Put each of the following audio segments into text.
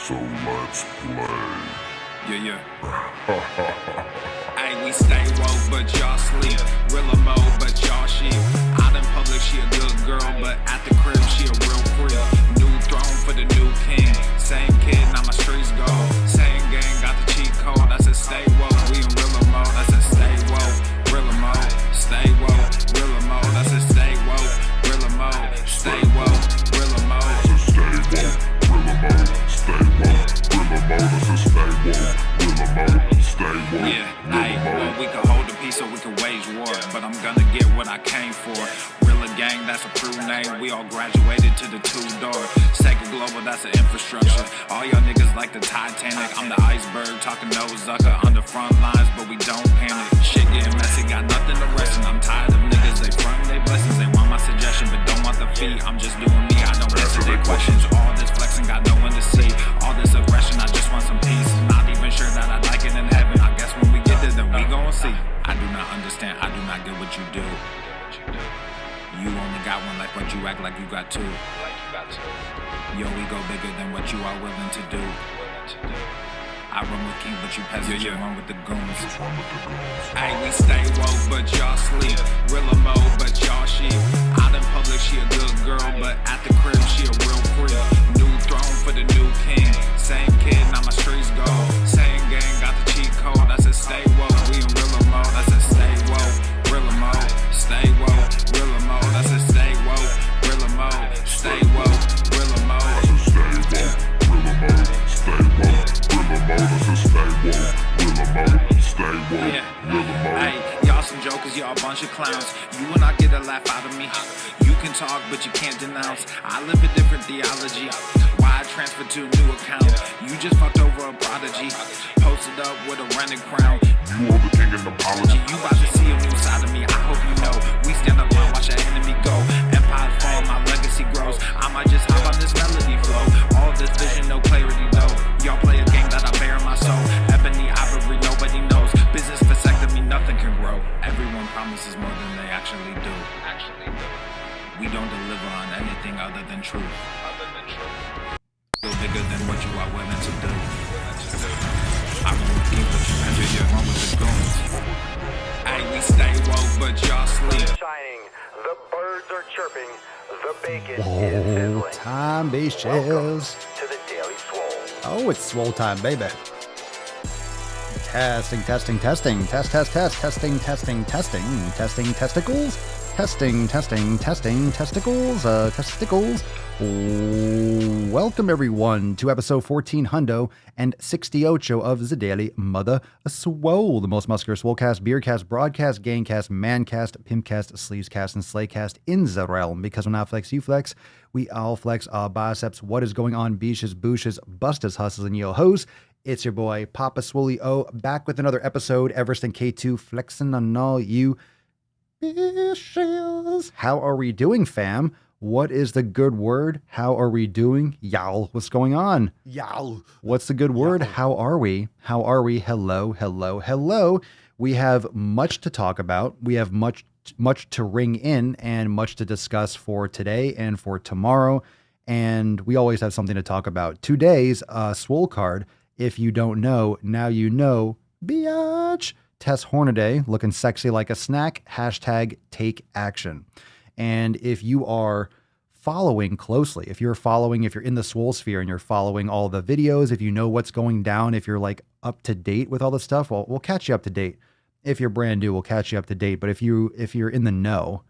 So let's play. Yeah. Hey, we stay woke, but y'all sleep. Real mode, but y'all sheep. Out in public, she a good girl, but at the crib, she a real freak. New throne for the new king. Same kid, now my streets go. Same gang, got the cheat code. I said stay woke, we in real mode. I said stay woke, real mode. Stay woke, real mode. I said stay woke, real mode. Stay woke, real mode. I said stay woke, real mode. Stay woke, real mode. I said stay woke, real mode. Stay woke, Yeah, well, we can hold the peace or we can wage war, but I'm gonna get what I came for. Rilla gang, that's a true name. We all graduated to the two-door. Sega Global, that's an infrastructure. All y'all niggas like the Titanic. I'm the iceberg, talking no Zucker on the front lines, but we don't panic. Shit getting messy, got nothing to rest, and I'm tired of niggas. They front they blessings, they want my suggestion, but don't want the fee. I'm just doing me, I don't answer their questions. All this flexing, got no one to see. All this aggression, I just want some peace. Not even sure that I'd like it in heaven. I guess when we get there, then we gon' see. I do not understand, I do not get what you do. You only got one life, but you act like you got two. Yo, we go bigger than what you are willing to do. I run with king, but you peasants, you run with the goons. Hey, we stay woke, but y'all sleep. Real mode, but y'all sheep. Out in public, she a good girl, but at the crib, she a real freak. New throne for the new king. Same kid, now my streets go. Same gang, got the cheat code. I said stay woke, we in real mode. I said stay woke, real mode. Stay woke, real mode. I said stay woke, real mode. Stay woke, real mode. I said stay woke, real mode. Stay woke, real mode. I said stay woke, real mode. Stay woke, real mode. Hey, y'all some jokers, y'all a bunch of clowns. You will not get a laugh out of me. You can talk, but you can't denounce. I live a different theology. Why I transferred to a new account? You just fucked over a prodigy. Posted up with a rented crown. You are the king and apology. You about to see a new side of me, I hope you know. We stand up and watch our enemy go. Empire fall, my legacy grows. I might just hop on this melody flow. All this vision, no clarity though. Y'all play a game that I bear in my soul. Ebony ivory, nobody knows. Business vasectomy, nothing can grow. Everyone promises more than they actually do. We don't deliver on anything other than truth. Go bigger than what you are willing to do. I run with king, but you measure your run with the goons. Hey, we stay woke, but y'all sleep. Shining, the birds are chirping, the bacon is sizzling. Time, base Welcome shells. to the Daily Swole. Oh, it's Swole time, baby. Testing, testing, testing. Test, test, test. Testing, testing, testing. Testing testicles. Testing, testing, testing. Testicles. Testicles. Welcome, everyone, to episode 1468 of the Daily Mother Swole, the most muscular Swolecast, Beercast, Broadcast, Gangcast, Mancast, Pimpcast, Sleevescast, and Slaycast in the realm. Because when I flex, you flex. We all flex our biceps. What is going on, beaches, booshes, bustas, hustles, and yo hoes? It's your boy, Papa Swole O, back with another episode. Everest and K2 flexing on all you bitches. How are we doing, fam? What is the good word? How are we doing? Y'all, what's going on? Y'all. What's the good word? How are we? How are we? Hello, hello, hello. We have much to talk about. We have much to ring in and much to discuss for today and for tomorrow. And we always have something to talk about. Today's Swoll card, if you don't know, now you know, biatch. Tess Hornaday, looking sexy like a snack, hashtag take action. And if you are following closely, if you're in the Swoll sphere and you're following all the videos, if you know what's going down, if you're like up to date with all the stuff, well, we'll catch you up to date. If you're brand new, we'll catch you up to date. But if you're in the know,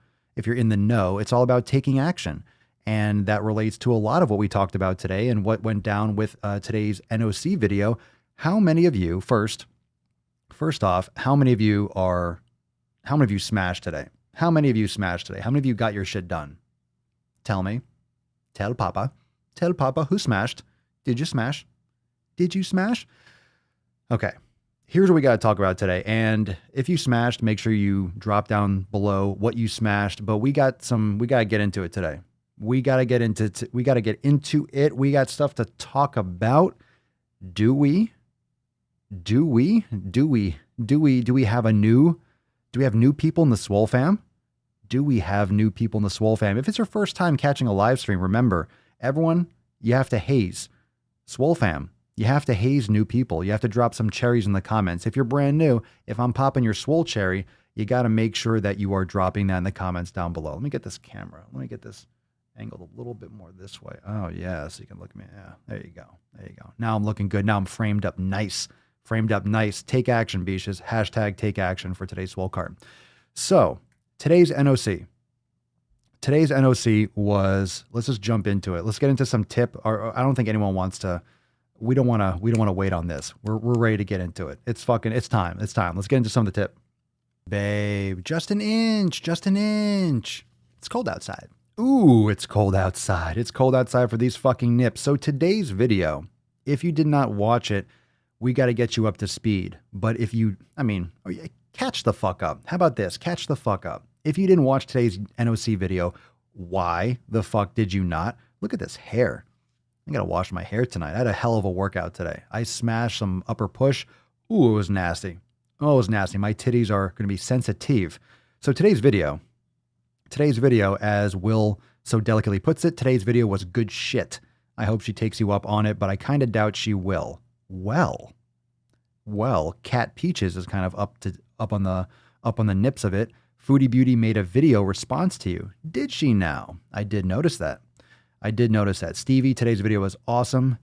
it's all about taking action. And that relates to a lot of what we talked about today and what went down with today's NOC video. How many of you, first off, how many of you smashed today? How many of you smashed today? How many of you got your shit done? Tell me. Tell Papa. Tell Papa who smashed. Did you smash? Did you smash? Okay. Here's what we got to talk about today. And if you smashed, make sure you drop down below what you smashed. But we got to get into it today. We got to get into it. We got stuff to talk about. Do we have new people in the SwoleFam? Do we have new people in the SwoleFam? If it's your first time catching a live stream, remember, everyone, you have to haze. SwoleFam, you have to haze new people. You have to drop some cherries in the comments. If you're brand new, if I'm popping your Swoll cherry, you got to make sure that you are dropping that in the comments down below. Let me get this camera. Let me get this angled a little bit more this way. Oh, yeah, so you can look at me. Yeah, there you go. There you go. Now I'm looking good. Now I'm framed up nice. Framed up nice. Take action, Beaches. Hashtag take action for today's Swoll card. So today's NOC. Today's NOC was, let's just jump into it. Let's get into some tip. Or I don't think anyone wants to, we don't want to wait on this. We're ready to get into it. It's time. It's time. Let's get into some of the tip. Babe, just an inch. It's cold outside. Ooh, it's cold outside. It's cold outside for these fucking nips. So today's video, if you did not watch it, we got to get you up to speed. But if you, catch the fuck up. How about this? Catch the fuck up. If you didn't watch today's NOC video, why the fuck did you not? Look at this hair. I got to wash my hair tonight. I had a hell of a workout today. I smashed some upper push. Ooh, it was nasty. Oh, it was nasty. My titties are going to be sensitive. So today's video, as Will so delicately puts it, today's video was good shit. I hope she takes you up on it, but I kind of doubt she will. Well, Cat Peaches is kind of up on the nips of it. Foodie Beauty made a video response to you. Did she now? I did notice that. Stevie, today's video was awesome.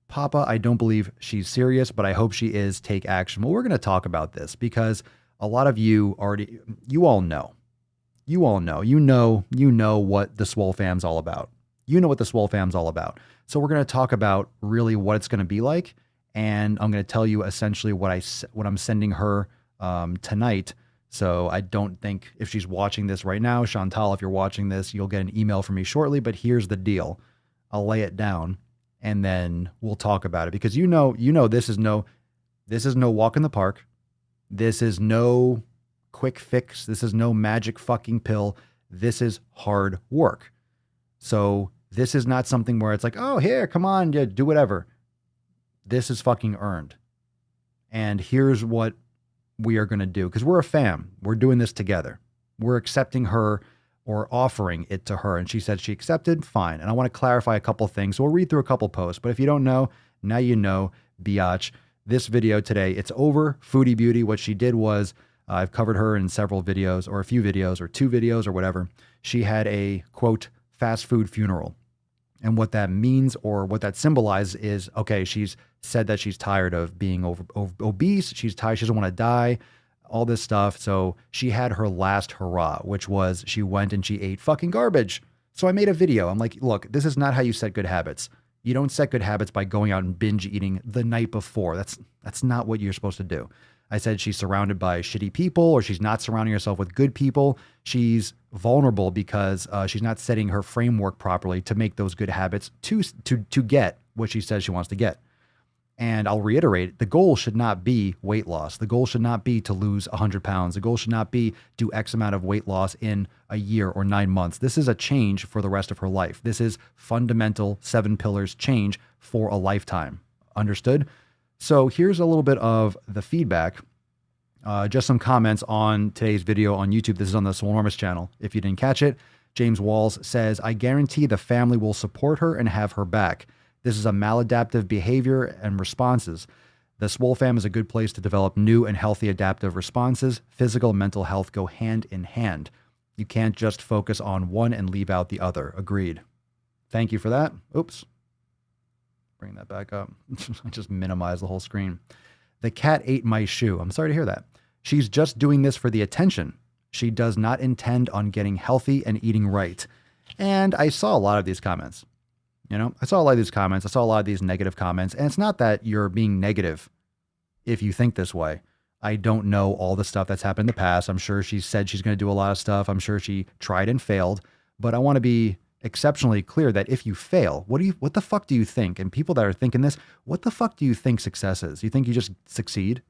Papa, I don't believe she's serious, but I hope she is. Take action. Well, we're going to talk about this because a lot of you all know what the SwoleFam's all about. You know what the SwoleFam's all about. So we're going to talk about really what it's going to be like. And I'm going to tell you essentially what I'm sending her tonight. So I don't think if she's watching this right now, Chantal, if you're watching this, you'll get an email from me shortly, but here's the deal. I'll lay it down and then we'll talk about it because you know, this is no walk in the park. This is no quick fix. This is no magic fucking pill. This is hard work. So this is not something where it's like, oh, here, come on, yeah, do whatever. This is fucking earned. And here's what we are going to do because we're a fam. We're doing this together. We're accepting her or offering it to her. And she said she accepted. Fine. And I want to clarify a couple things. So we'll read through a couple posts. But if you don't know, now you know, biatch. This video today, it's over. Foodie Beauty, what she did was, I've covered her in several videos or a few videos or 2 videos or whatever. She had a, quote, fast food funeral. And what that means or what that symbolizes is, okay, she's said that she's tired of being obese. She's tired. She doesn't want to die, all this stuff. So she had her last hurrah, which was she went and she ate fucking garbage. So I made a video. I'm like, look, this is not how you set good habits. You don't set good habits by going out and binge eating the night before. That's not what you're supposed to do. I said she's surrounded by shitty people or she's not surrounding herself with good people. She's vulnerable because she's not setting her framework properly to make those good habits to get what she says she wants to get. And I'll reiterate, the goal should not be weight loss. The goal should not be to lose 100 pounds. The goal should not be do X amount of weight loss in a year or 9 months. This is a change for the rest of her life. This is fundamental 7 pillars change for a lifetime. Understood? So here's a little bit of the feedback. Just some comments on today's video on YouTube. This is on the Swolenormous channel. If you didn't catch it, James Walls says, I guarantee the family will support her and have her back. This is a maladaptive behavior and responses. The SwoleFam is a good place to develop new and healthy adaptive responses. Physical and mental health go hand in hand. You can't just focus on one and leave out the other. Agreed. Thank you for that. Oops. Bring that back up. I just minimized the whole screen. The cat ate my shoe. I'm sorry to hear that. She's just doing this for the attention. She does not intend on getting healthy and eating right. And I saw a lot of these comments. I saw a lot of these comments. I saw a lot of these negative comments. And it's not that you're being negative if you think this way. I don't know all the stuff that's happened in the past. I'm sure she said she's going to do a lot of stuff. I'm sure she tried and failed. But I want to be exceptionally clear that if you fail, what the fuck do you think? And people that are thinking this, what the fuck do you think success is? You think you just succeed?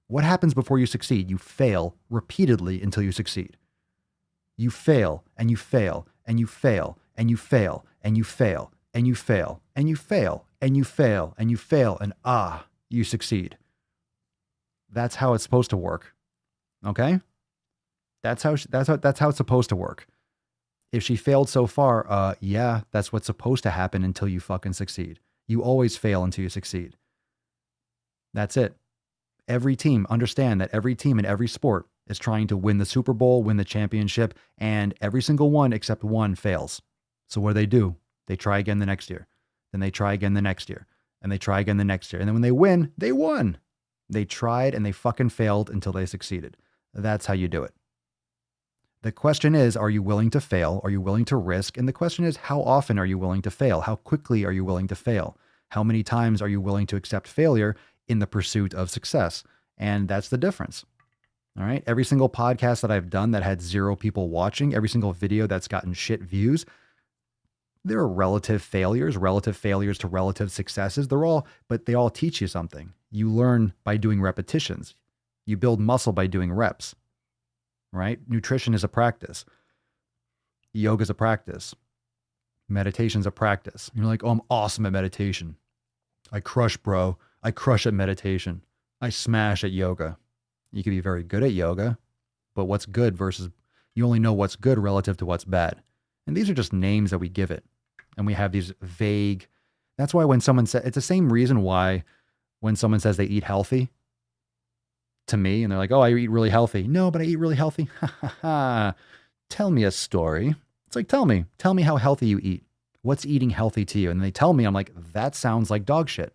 What happens before you succeed? You fail repeatedly until you succeed. You fail and you fail and you fail and you fail and you fail and you fail and you fail and you fail and you fail and you succeed. That's how it's supposed to work. Okay? That's how it's supposed to work. If she failed so far, yeah, that's what's supposed to happen until you fucking succeed. You always fail until you succeed. That's it. Every team, understand that every team in every sport is trying to win the Super Bowl, win the championship, and every single one except one fails. So what do? They try again the next year. Then they try again the next year. And they try again the next year. And then when they win, they won. They tried and they fucking failed until they succeeded. That's how you do it. The question is, are you willing to fail? Are you willing to risk? And the question is, how often are you willing to fail? How quickly are you willing to fail? How many times are you willing to accept failure in the pursuit of success? And that's the difference. All right. Every single podcast that I've done that had 0 people watching, every single video that's gotten shit views, there are relative failures to relative successes. But they all teach you something. You learn by doing repetitions. You build muscle by doing reps, right? Nutrition is a practice. Yoga is a practice. Meditation's a practice. You're like, oh, I'm awesome at meditation. I crush, bro. I crush at meditation. I smash at yoga. You can be very good at yoga, but what's good versus you only know what's good relative to what's bad. And these are just names that we give it. And we have these vague, that's why when someone says, it's the same reason why when someone says they eat healthy to me and they're like, oh, I eat really healthy. No, but I eat really healthy. Ha ha ha. Tell me a story. It's like, tell me how healthy you eat. What's eating healthy to you? And they tell me, I'm like, that sounds like dog shit.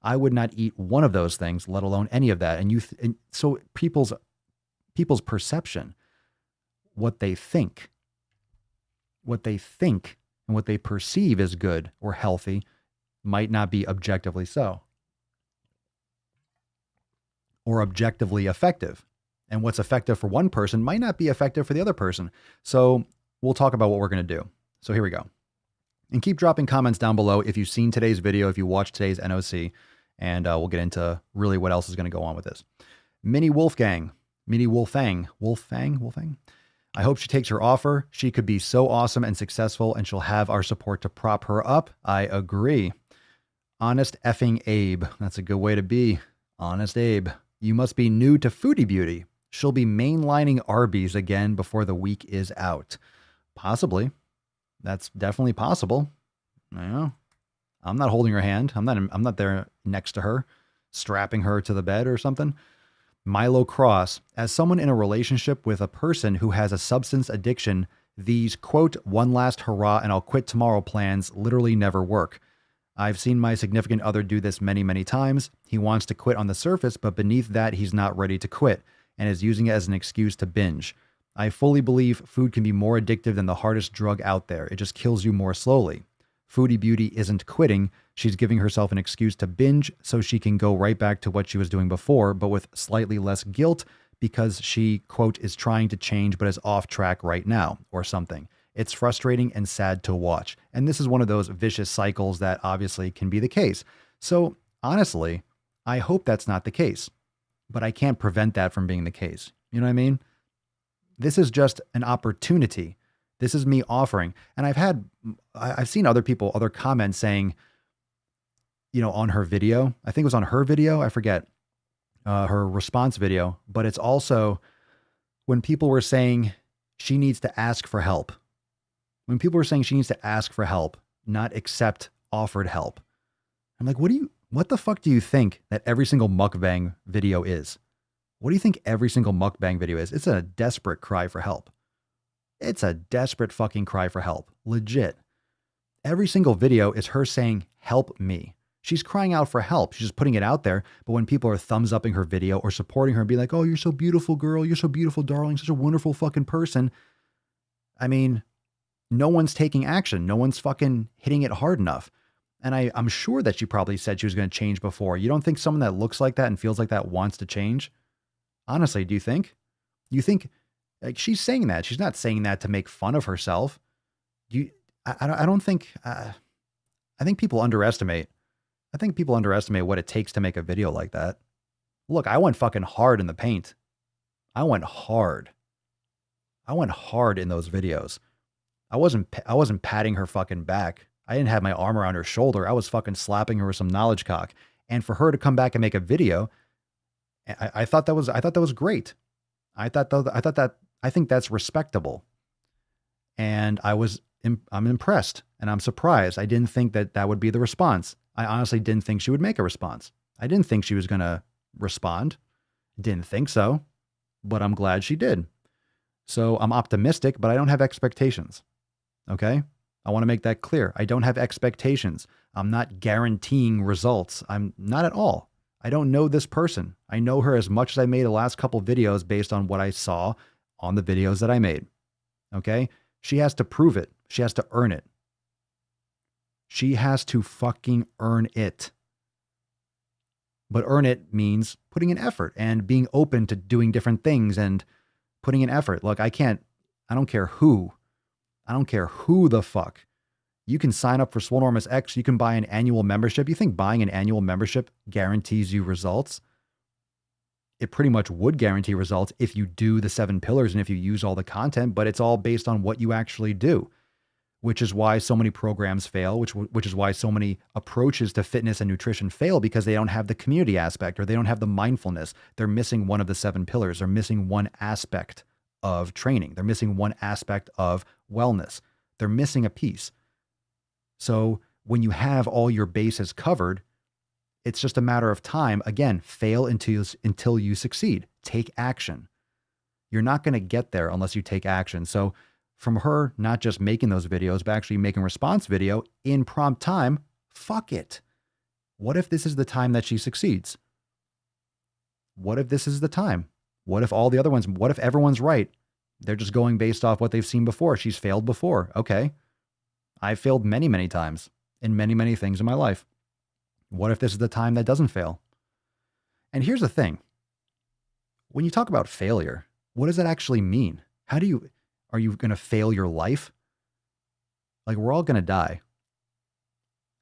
I would not eat one of those things, let alone any of that. And so people's perception, what they think and what they perceive as good or healthy might not be objectively so or objectively effective. And what's effective for one person might not be effective for the other person. So we'll talk about what we're going to do. So here we go. And keep dropping comments down below if you've seen today's video, if you watched today's NOC, and we'll get into really what else is going to go on with this. Mini Wolfgang. I hope she takes her offer. She could be so awesome and successful, and she'll have our support to prop her up. I agree. Honest effing Abe. That's a good way to be. Honest Abe. You must be new to Foodie Beauty. She'll be mainlining Arby's again before the week is out. Possibly. That's definitely possible. Yeah. I'm not holding her hand. I'm not there next to her, strapping her to the bed or something. Milo Cross, as someone in a relationship with a person who has a substance addiction, these, quote, one last hurrah and I'll quit tomorrow plans literally never work. I've seen my significant other do this many, many times. He wants to quit on the surface, but beneath that, he's not ready to quit and is using it as an excuse to binge. I fully believe food can be more addictive than the hardest drug out there. It just kills you more slowly. Foodie Beauty isn't quitting. She's giving herself an excuse to binge so she can go right back to what she was doing before, but with slightly less guilt because she, quote, is trying to change but is off track right now or something. It's frustrating and sad to watch. And this is one of those vicious cycles that obviously can be the case. So honestly, I hope that's not the case, but I can't prevent that from being the case. You know what I mean? This is just an opportunity. This is me offering. And I've seen other comments saying, you know, on her video, I think it was on her video, I forget, her response video, but it's also when people were saying she needs to ask for help. When people were saying she needs to ask for help, not accept offered help. I'm like, what the fuck do you think that every single mukbang video is? What do you think every single mukbang video is? It's a desperate cry for help. It's a desperate fucking cry for help. Legit. Every single video is her saying, help me. She's crying out for help. She's just putting it out there. But when people are thumbs upping her video or supporting her and be like, oh, you're so beautiful, girl. You're so beautiful, darling. Such a wonderful fucking person. I mean, no one's taking action. No one's fucking hitting it hard enough. And I'm sure that she probably said she was going to change before. You don't think someone that looks like that and feels like that wants to change? Honestly, do you think? You think, like, she's saying that. She's not saying that to make fun of herself. I don't think, I think people underestimate. I think people underestimate what it takes to make a video like that. Look, I went fucking hard in the paint. I went hard. I went hard in those videos. I wasn't patting her fucking back. I didn't have my arm around her shoulder. I was fucking slapping her with some knowledge cock. And for her to come back and make a video, I thought that was great. I think that's respectable. And I'm impressed and I'm surprised. I didn't think that would be the response. I honestly didn't think she would make a response. I didn't think she was going to respond. Didn't think so, but I'm glad she did. So I'm optimistic, but I don't have expectations. Okay? I want to make that clear. I don't have expectations. I'm not guaranteeing results. I'm not at all. I don't know this person. I know her as much as I made the last couple videos based on what I saw on the videos that I made. Okay? She has to prove it. She has to earn it. She has to fucking earn it. But earn it means putting in effort and being open to doing different things and putting in effort. Look, I don't care who. I don't care who the fuck. You can sign up for Swolenormous X. You can buy an annual membership. You think buying an annual membership guarantees you results? It pretty much would guarantee results if you do the 7 pillars and if you use all the content, but it's all based on what you actually do, which is why so many programs fail, which is why so many approaches to fitness and nutrition fail, because they don't have the community aspect or they don't have the mindfulness. They're missing one of the 7 pillars. They're missing one aspect of training. They're missing one aspect of wellness. They're missing a piece. So when you have all your bases covered, it's just a matter of time. Again, fail until you succeed. Take action. You're not going to get there unless you take action. So from her not just making those videos, but actually making a response video in prompt time, fuck it. What if this is the time that she succeeds? What if this is the time? What if all the other ones, what if everyone's right? They're just going based off what they've seen before. She's failed before. Okay. I've failed many, many times in many, many things in my life. What if this is the time that doesn't fail? And here's the thing. When you talk about failure, what does that actually mean? Are you going to fail your life? Like, we're all going to die.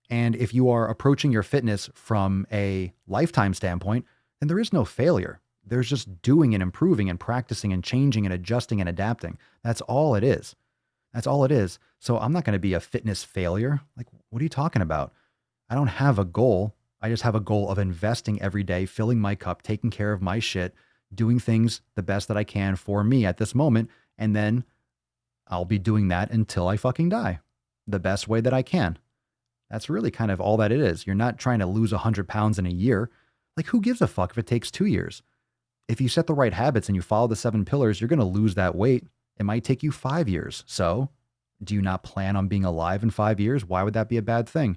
And if you are approaching your fitness from a lifetime standpoint, then there is no failure. There's just doing and improving and practicing and changing and adjusting and adapting. That's all it is. That's all it is. So I'm not going to be a fitness failure. Like, what are you talking about? I don't have a goal. I just have a goal of investing every day, filling my cup, taking care of my shit, doing things the best that I can for me at this moment. And then I'll be doing that until I fucking die the best way that I can. That's really kind of all that it is. You're not trying to lose 100 pounds in a year. Like, who gives a fuck if it takes 2 years? If you set the right habits and you follow the 7 pillars, you're going to lose that weight. It might take you 5 years. So do you not plan on being alive in 5 years? Why would that be a bad thing?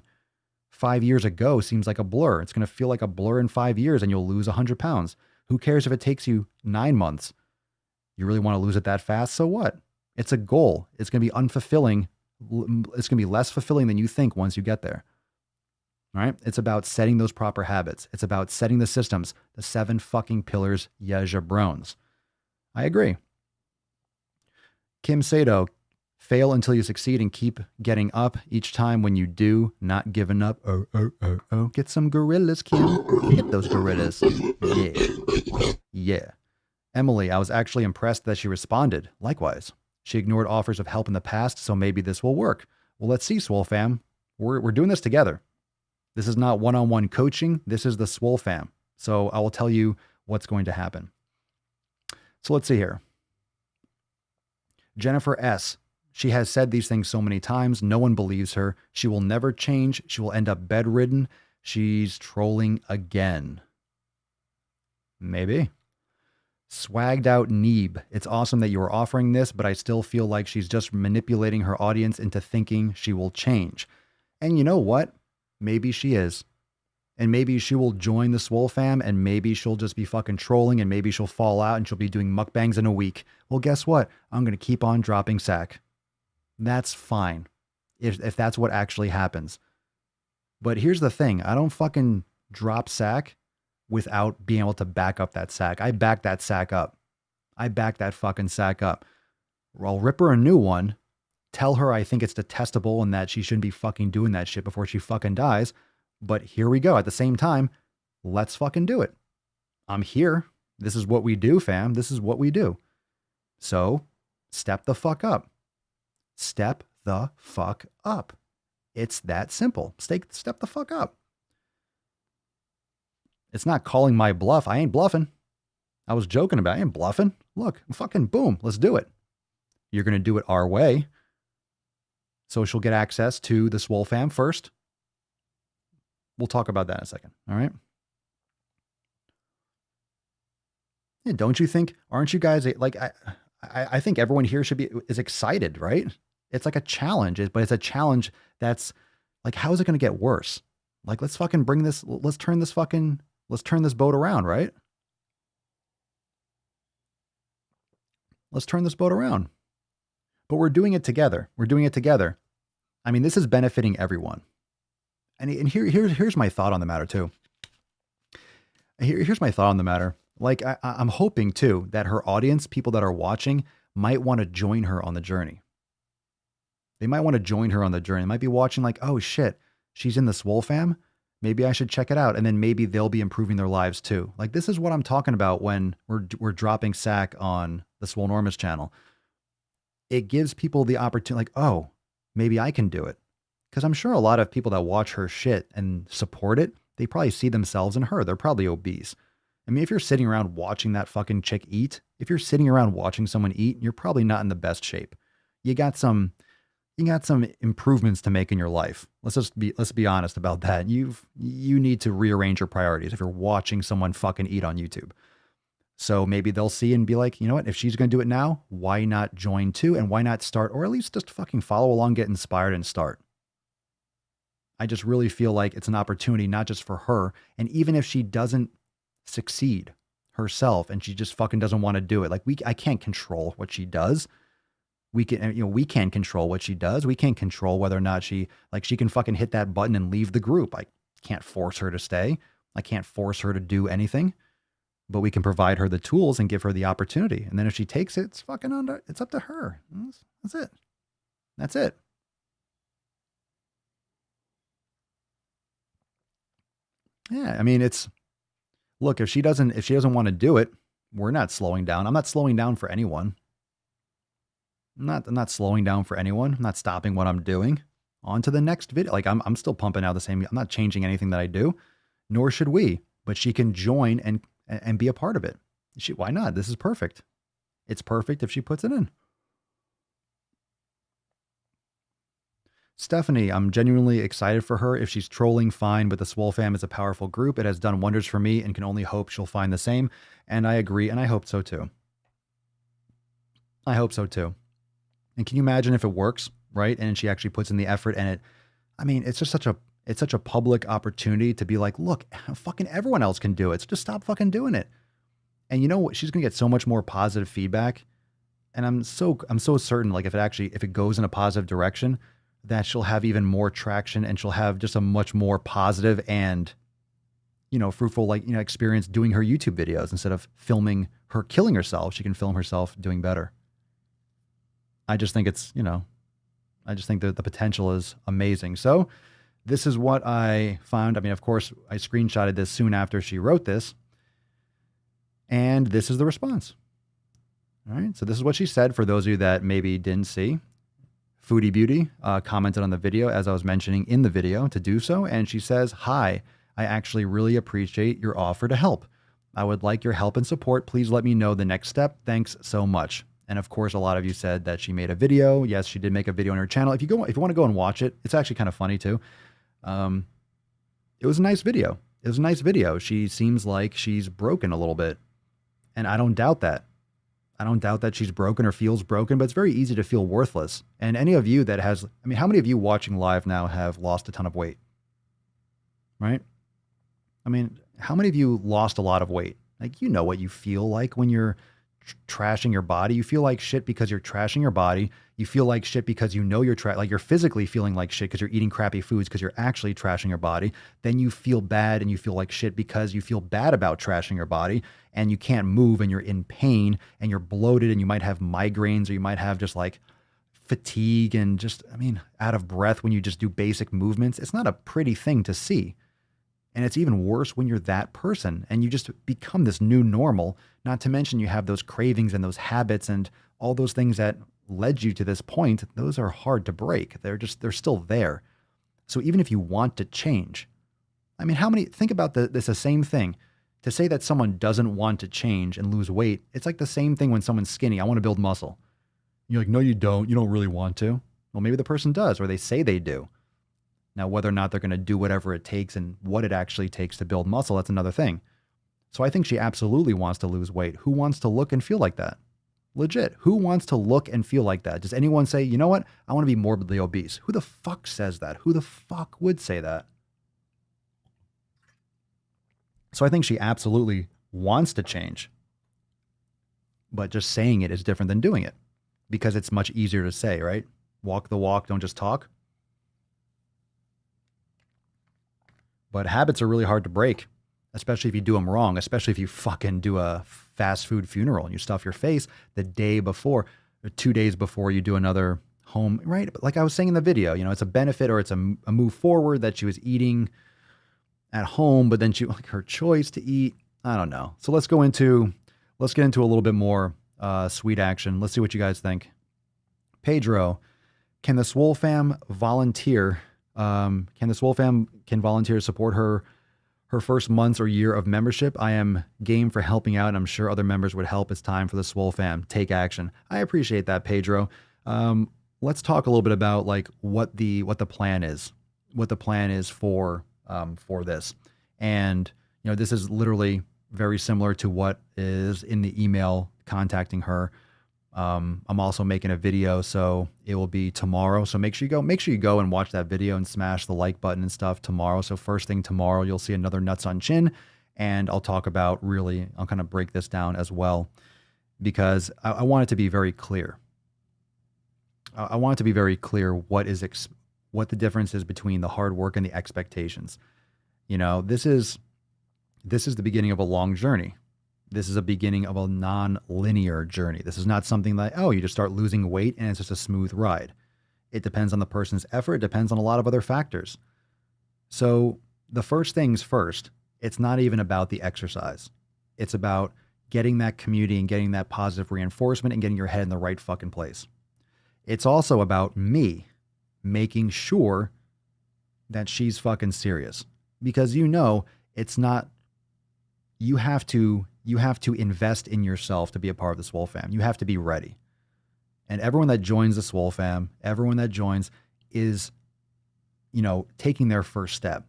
5 years ago seems like a blur. It's going to feel like a blur in 5 years and you'll lose 100 pounds. Who cares if it takes you 9 months? You really want to lose it that fast? So what? It's a goal. It's going to be unfulfilling. It's going to be less fulfilling than you think once you get there. All right? It's about setting those proper habits. It's about setting the systems, the 7 fucking pillars, ya jabrones. I agree. Kim Sato, fail until you succeed and keep getting up each time when you do, not giving up. Oh. Get some gorillas, Kim. Get those gorillas. Yeah. Yeah. Emily, I was actually impressed that she responded. Likewise. She ignored offers of help in the past, so maybe this will work. Well, let's see, SwoleFam. We're doing this together. This is not one-on-one coaching. This is the SwoleFam. So I will tell you what's going to happen. So let's see here. Jennifer S. She has said these things so many times. No one believes her. She will never change. She will end up bedridden. She's trolling again. Maybe. Swagged out Neeb. It's awesome that you are offering this, but I still feel like she's just manipulating her audience into thinking she will change. And you know what? Maybe she is. And maybe she will join the SwoleFam, and maybe she'll just be fucking trolling, and maybe she'll fall out and she'll be doing mukbangs in a week. Well, guess what? I'm going to keep on dropping sack. That's fine. If that's what actually happens. But here's the thing. I don't fucking drop sack without being able to back up that sack. I back that sack up. I back that fucking sack up. I'll rip her a new one, tell her I think it's detestable and that she shouldn't be fucking doing that shit before she fucking dies. But here we go. At the same time, let's fucking do it. I'm here. This is what we do, fam. This is what we do. So step the fuck up. Step the fuck up. It's that simple. Step the fuck up. It's not calling my bluff. I ain't bluffing. I was joking about it. I ain't bluffing. Look, fucking boom. Let's do it. You're going to do it our way. So she'll get access to the SwoleFam first. We'll talk about that in a second. All right. Yeah, don't you think? Aren't you guys like? I think everyone here is excited, right? It's like a challenge, but it's a challenge that's like, how is it going to get worse? Like, let's fucking bring this. Let's turn this boat around, right? Let's turn this boat around. But we're doing it together. We're doing it together. I mean, this is benefiting everyone. And here's my thought on the matter too. Here's my thought on the matter. Like, I'm hoping too that her audience, people that are watching, might want to join her on the journey. They might want to join her on the journey. They might be watching like, oh shit, she's in the SwoleFam. Maybe I should check it out. And then maybe they'll be improving their lives too. Like, this is what I'm talking about when we're dropping sack on the Swolenormous channel. It gives people the opportunity, like, oh, maybe I can do it. Because I'm sure a lot of people that watch her shit and support it, they probably see themselves in her. They're probably obese. I mean, if you're sitting around watching that fucking chick eat, if you're sitting around watching someone eat, you're probably not in the best shape. You got some improvements to make in your life. Let's be honest about that. You need to rearrange your priorities if you're watching someone fucking eat on YouTube. So maybe they'll see and be like, you know what, if she's going to do it now, why not join too? And why not start, or at least just fucking follow along, get inspired and start. I just really feel like it's an opportunity, not just for her. And even if she doesn't succeed herself and she just fucking doesn't want to do it, like I can't control what she does. We can't control what she does. We can't control whether or not she can fucking hit that button and leave the group. I can't force her to stay. I can't force her to do anything, but we can provide her the tools and give her the opportunity. And then if she takes it, it's up to her. That's it. That's it. Yeah. I mean, look, if she doesn't want to do it, we're not slowing down. I'm not slowing down for anyone. I'm not slowing down for anyone. I'm not stopping what I'm doing. On to the next video. Like, I'm still pumping out the same. I'm not changing anything that I do, nor should we. But she can join and be a part of it. Why not? This is perfect. It's perfect if she puts it in. Stephanie, I'm genuinely excited for her. If she's trolling, fine, but the SwoleFam is a powerful group. It has done wonders for me and can only hope she'll find the same. And I agree, and I hope so too. I hope so too. And can you imagine if it works, right? And she actually puts in the effort and it's just such a public opportunity to be like, look, fucking everyone else can do it. So just stop fucking doing it. And you know what? She's going to get so much more positive feedback. And I'm so certain, like if it goes in a positive direction, that she'll have even more traction and she'll have just a much more positive and, fruitful, experience doing her YouTube videos. Instead of filming her killing herself, she can film herself doing better. I just think I just think that the potential is amazing. So this is what I found. I mean, of course, I screenshotted this soon after she wrote this. And this is the response. All right. So this is what she said for those of you that maybe didn't see. Foodie Beauty commented on the video as I was mentioning in the video to do so. And she says, "Hi, I actually really appreciate your offer to help. I would like your help and support. Please let me know the next step. Thanks so much." And of course, a lot of you said that she made a video. Yes, she did make a video on her channel. If you want to go and watch it, it's actually kind of funny too. It was a nice video. It was a nice video. She seems like she's broken a little bit. And I don't doubt that. I don't doubt that she's broken or feels broken, but it's very easy to feel worthless. And any of you that how many of you watching live now have lost a ton of weight? Right? I mean, how many of you lost a lot of weight? Like, you know what you feel like when you're trashing your body. You feel like shit because you're trashing your body. You feel like shit because you're physically feeling like shit because you're eating crappy foods because you're actually trashing your body. Then you feel bad and you feel like shit because you feel bad about trashing your body and you can't move and you're in pain and you're bloated and you might have migraines or you might have just like fatigue and just, out of breath when you just do basic movements. It's not a pretty thing to see. And it's even worse when you're that person and you just become this new normal, not to mention you have those cravings and those habits and all those things that led you to this point. Those are hard to break. They're still there. So even if you want to change, think about this, the same thing. To say that someone doesn't want to change and lose weight, it's like the same thing when someone's skinny. I want to build muscle. You're like, no, you don't. You don't really want to. Well, maybe the person does, or they say they do. Now, whether or not they're going to do whatever it takes and what it actually takes to build muscle, that's another thing. So I think she absolutely wants to lose weight. Who wants to look and feel like that? Legit. Who wants to look and feel like that? Does anyone say, you know what? I want to be morbidly obese. Who the fuck says that? Who the fuck would say that? So I think she absolutely wants to change. But just saying it is different than doing it because it's much easier to say, right? Walk the walk, don't just talk. But habits are really hard to break, especially if you do them wrong, especially if you fucking do a fast food funeral and you stuff your face the day before or 2 days before you do another home, right? But like I was saying in the video, you know, it's a benefit or it's a move forward that she was eating at home, but then she, like her choice to eat, I don't know. So let's get into a little bit more sweet action. Let's see what you guys think. Pedro, can the SwoleFam volunteer? Can the SwoleFam volunteer to support her first months or year of membership? I am game for helping out, and I'm sure other members would help. It's time for the SwoleFam. Take action. I appreciate that, Pedro. Let's talk a little bit about like what the plan is. What the plan is for this. And you know, this is literally very similar to what is in the email contacting her. I'm also making a video, so it will be tomorrow. So make sure you go and watch that video and smash the like button and stuff tomorrow. So first thing tomorrow, you'll see another Nuts on Chin, and I'll talk about I'll kind of break this down as well, because I want it to be very clear. I want it to be very clear what the difference is between the hard work and the expectations. You know, this is the beginning of a long journey. This is a beginning of a non-linear journey. This is not something like, oh, you just start losing weight and it's just a smooth ride. It depends on the person's effort. It depends on a lot of other factors. So the first things first, it's not even about the exercise. It's about getting that community and getting that positive reinforcement and getting your head in the right fucking place. It's also about me making sure that she's fucking serious, because you know, it's not, you have to invest in yourself to be a part of the SwoleFam. You have to be ready. And everyone that joins the SwoleFam, everyone that joins is, you know, taking their first step.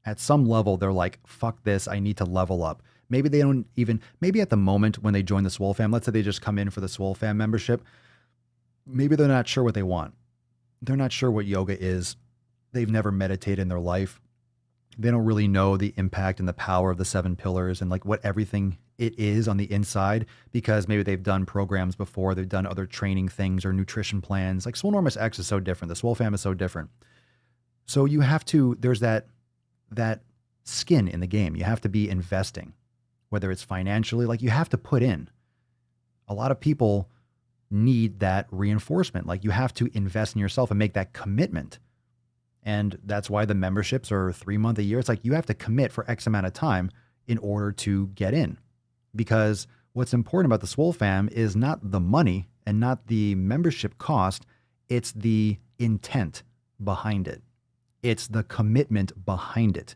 At some level, they're like, fuck this, I need to level up. Maybe they don't even, maybe at the moment when they join the SwoleFam, let's say they just come in for the SwoleFam membership, maybe they're not sure what they want. They're not sure what yoga is. They've never meditated in their life. They don't really know the impact and the power of the 7 pillars and like what everything it is on the inside, because maybe they've done programs before, they've done other training things or nutrition plans. Like Swolenormous X is so different. The SwoleFam is so different. So you have to, there's that skin in the game. You have to be investing, whether it's financially, like you have to put in. A lot of people need that reinforcement. Like you have to invest in yourself and make that commitment. And that's why the memberships are 3 months a year. It's like you have to commit for X amount of time in order to get in. Because what's important about the SwoleFam is not the money and not the membership cost. It's the intent behind it. It's the commitment behind it.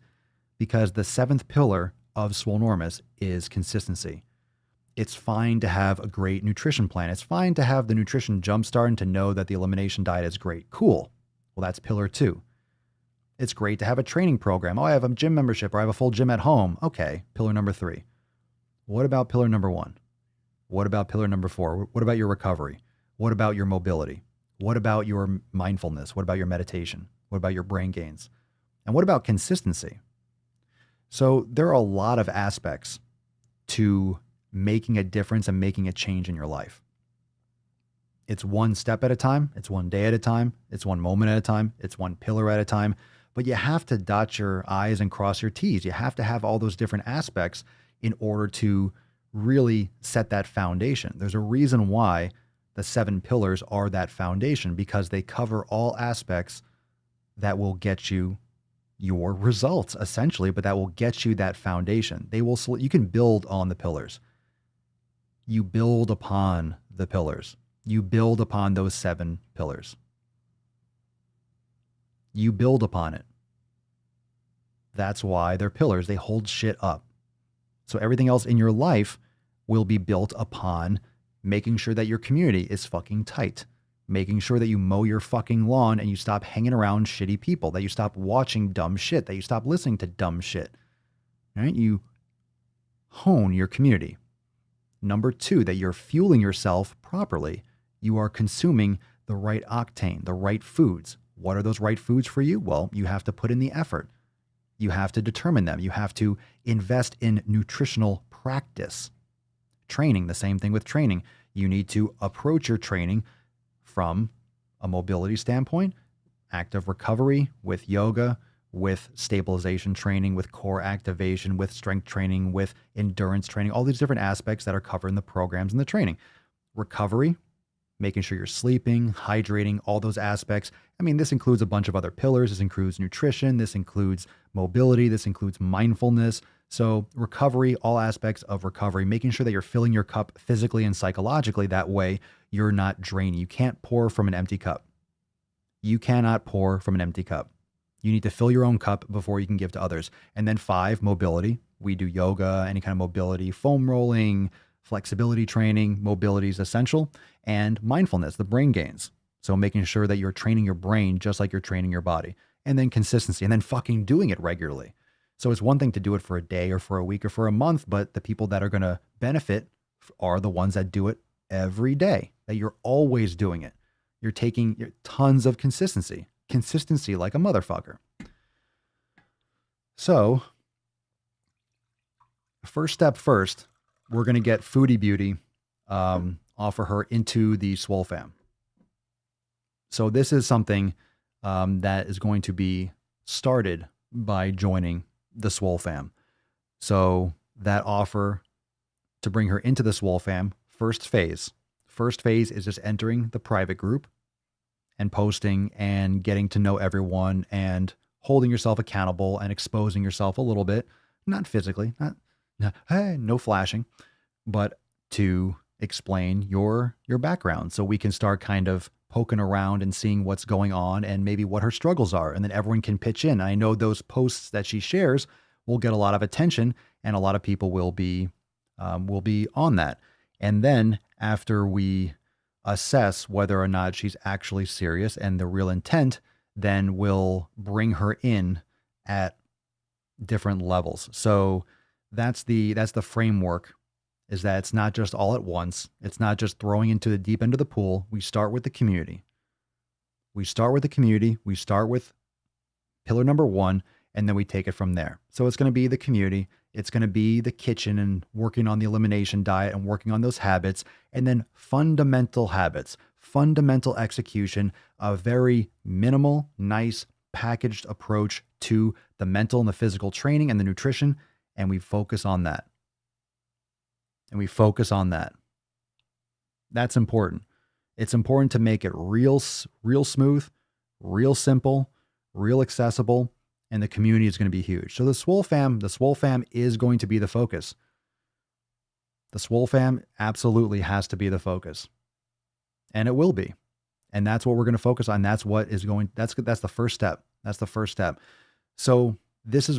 Because the 7th pillar of Swolenormous is consistency. It's fine to have a great nutrition plan. It's fine to have the nutrition jumpstart and to know that the elimination diet is great. Cool. Well, that's pillar 2. It's great to have a training program. Oh, I have a gym membership or I have a full gym at home. Okay, pillar number 3. What about pillar number 1? What about pillar number 4? What about your recovery? What about your mobility? What about your mindfulness? What about your meditation? What about your brain gains? And what about consistency? So there are a lot of aspects to making a difference and making a change in your life. It's one step at a time. It's one day at a time. It's one moment at a time. It's one pillar at a time. But you have to dot your I's and cross your T's. You have to have all those different aspects in order to really set that foundation. There's a reason why the 7 pillars are that foundation, because they cover all aspects that will get you your results, essentially, but that will get you that foundation. You can build on the pillars. You build upon the pillars. You build upon those 7 pillars. You build upon it. That's why they're pillars. They hold shit up. So everything else in your life will be built upon making sure that your community is fucking tight. making sure that you mow your fucking lawn and you stop hanging around shitty people, that you stop watching dumb shit, that you stop listening to dumb shit, right? You hone your community. Number 2, that you're fueling yourself properly. You are consuming the right octane, the right foods. What are those right foods for you? Well, you have to put in the effort. You have to determine them. You have to invest in nutritional practice. Training, the same thing with training. You need to approach your training from a mobility standpoint, active recovery with yoga, with stabilization training, with core activation, with strength training, with endurance training, all these different aspects that are covered in the programs and the training. Recovery, making sure you're sleeping, hydrating, all those aspects. I mean, this includes a bunch of other pillars. This includes nutrition. This includes mobility. This includes mindfulness. So recovery, all aspects of recovery, making sure that you're filling your cup physically and psychologically. That way you're not draining. You can't pour from an empty cup. You cannot pour from an empty cup. You need to fill your own cup before you can give to others. And then 5, mobility. We do yoga, any kind of mobility, foam rolling, flexibility training. Mobility is essential. And mindfulness, the brain gains. So making sure that you're training your brain just like you're training your body. And then consistency, and then fucking doing it regularly. So it's one thing to do it for a day or for a week or for a month, but the people that are going to benefit are the ones that do it every day, that you're always doing it. You're taking tons of consistency like a motherfucker. So first step first, we're going to get Foodie Beauty, offer her into the SwoleFam. So this is something that is going to be started by joining the SwoleFam. So that offer to bring her into the SwoleFam, first phase is just entering the private group and posting and getting to know everyone and holding yourself accountable and exposing yourself a little bit, not physically, no flashing, but to explain your background so we can start kind of poking around and seeing what's going on and maybe what her struggles are. And then everyone can pitch in. I know those posts that she shares will get a lot of attention and a lot of people will be on that. And then after we assess whether or not she's actually serious and the real intent, then we'll bring her in at different levels. So that's the framework, is that it's not just all at once. It's not just throwing into the deep end of the pool. We start with the community. We start with pillar number 1, and then we take it from there. So it's going to be the community. It's going to be the kitchen and working on the elimination diet and working on those habits, and then fundamental habits, fundamental execution, a very minimal, nice, packaged approach to the mental and the physical training and the nutrition. And we focus on that. That's important. It's important to make it real smooth, real simple, real accessible, and the community is going to be huge. So the SwoleFam is going to be the focus. The SwoleFam absolutely has to be the focus. And it will be. And that's what we're going to focus on. That's what is going, that's the first step. That's the first step. So this is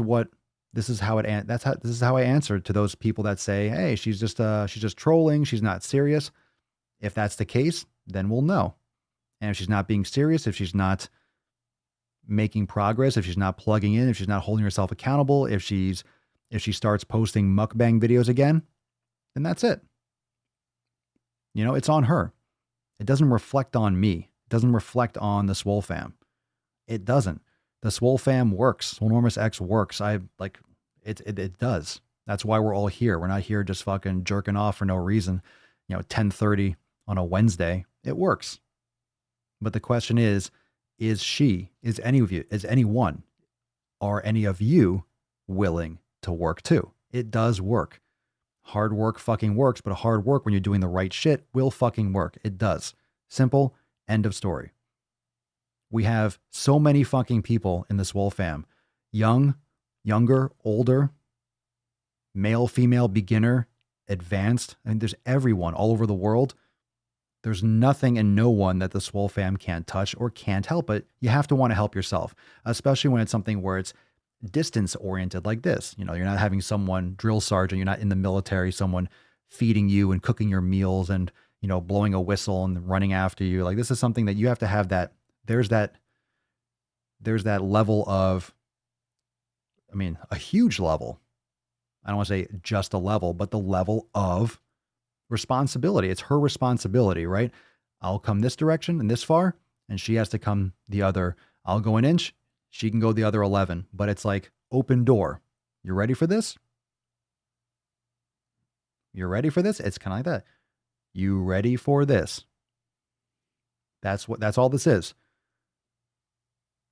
how I answered to those people that say, hey, she's just trolling. She's not serious. If that's the case, then we'll know. And if she's not being serious, if she's not making progress, if she's not plugging in, if she's not holding herself accountable, if she starts posting mukbang videos again, then that's it. It's on her. It doesn't reflect on me. It doesn't reflect on the SwoleFam. It doesn't. The SwoleFam works. Swolenormous X works. It does. That's why we're all here. We're not here just fucking jerking off for no reason. 10:30 on a Wednesday. It works. But the question is anyone, are any of you willing to work too? It does work. Hard work fucking works, but hard work when you're doing the right shit will fucking work. It does. Simple. End of story. We have so many fucking people in the SwoleFam. Young, younger, older, male, female, beginner, advanced. I mean, there's everyone all over the world. There's nothing and no one that the SwoleFam can't touch or can't help, but you have to want to help yourself, especially when it's something where it's distance oriented like this. You're not having someone drill sergeant, you're not in the military, someone feeding you and cooking your meals and, blowing a whistle and running after you. Like, this is something that you have to have that. There's that level of, I mean, a huge level. I don't want to say just a level, but the level of responsibility. It's her responsibility, right? I'll come this direction and this far, and she has to come the other. I'll go an inch, she can go the other 11. But it's like open door. You ready for this? You're ready for this? It's kind of like that. You ready for this? That's all this is.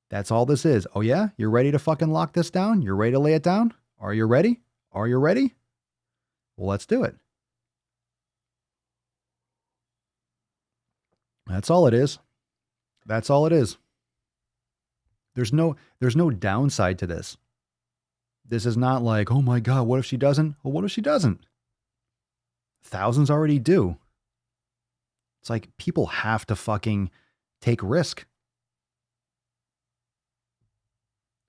That's all this is. Oh yeah? You're ready to fucking lock this down? You're ready to lay it down? Are you ready? Are you ready? Well, let's do it. That's all it is. That's all it is. There's no downside to this. This is not like, oh my God, what if she doesn't? Well, what if she doesn't? Thousands already do. It's like people have to fucking take risk.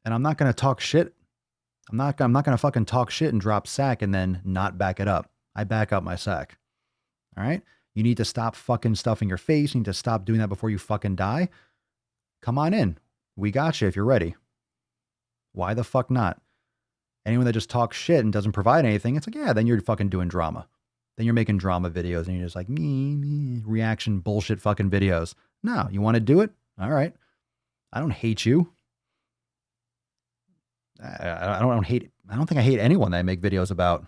And I'm not going to talk shit. I'm not going to fucking talk shit and drop sack and then not back it up. I back up my sack. All right? You need to stop fucking stuffing your face. You need to stop doing that before you fucking die. Come on in. We got you if you're ready. Why the fuck not? Anyone that just talks shit and doesn't provide anything, it's like, yeah, then you're fucking doing drama. Then you're making drama videos and you're just like, me, reaction bullshit fucking videos. No, you want to do it? All right. I don't hate you. I don't think I hate anyone that I make videos about.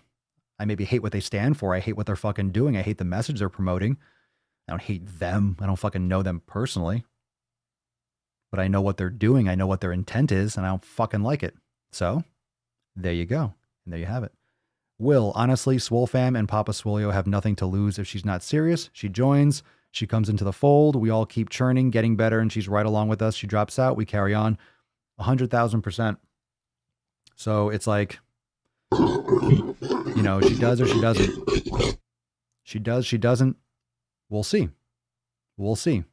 I maybe hate what they stand for. I hate what they're fucking doing. I hate the message they're promoting. I don't hate them. I don't fucking know them personally. But I know what they're doing. I know what their intent is, and I don't fucking like it. So, there you go. And there you have it. Will, honestly, SwoleFam and Papa Swolio have nothing to lose if she's not serious. She joins. She comes into the fold. We all keep churning, getting better, and she's right along with us. She drops out. We carry on 100,000%. So it's like, she does or she doesn't. She does, she doesn't. We'll see. We'll see.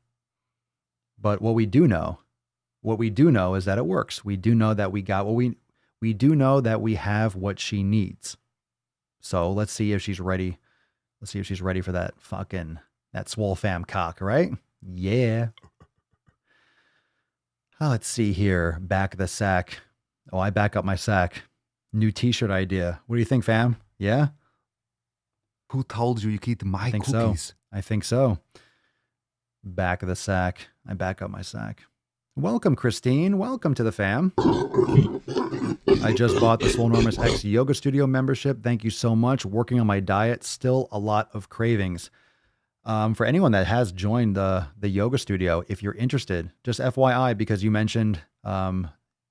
But what we do know is that it works. We do know that we got what we do know that we have what she needs. So let's see if she's ready. Let's see if she's ready for that SwoleFam cock, right? Yeah. Oh, let's see here. Back the sack. Oh, I back up my sack. New t-shirt idea. What do you think, fam? Yeah? Who told you could eat my cookies? I think so. Back of the sack. I back up my sack. Welcome, Christine. Welcome to the fam. I just bought the Swolenormous X Yoga Studio membership. Thank you so much. Working on my diet. Still a lot of cravings. For anyone that has joined the yoga studio, if you're interested, just FYI, because you mentioned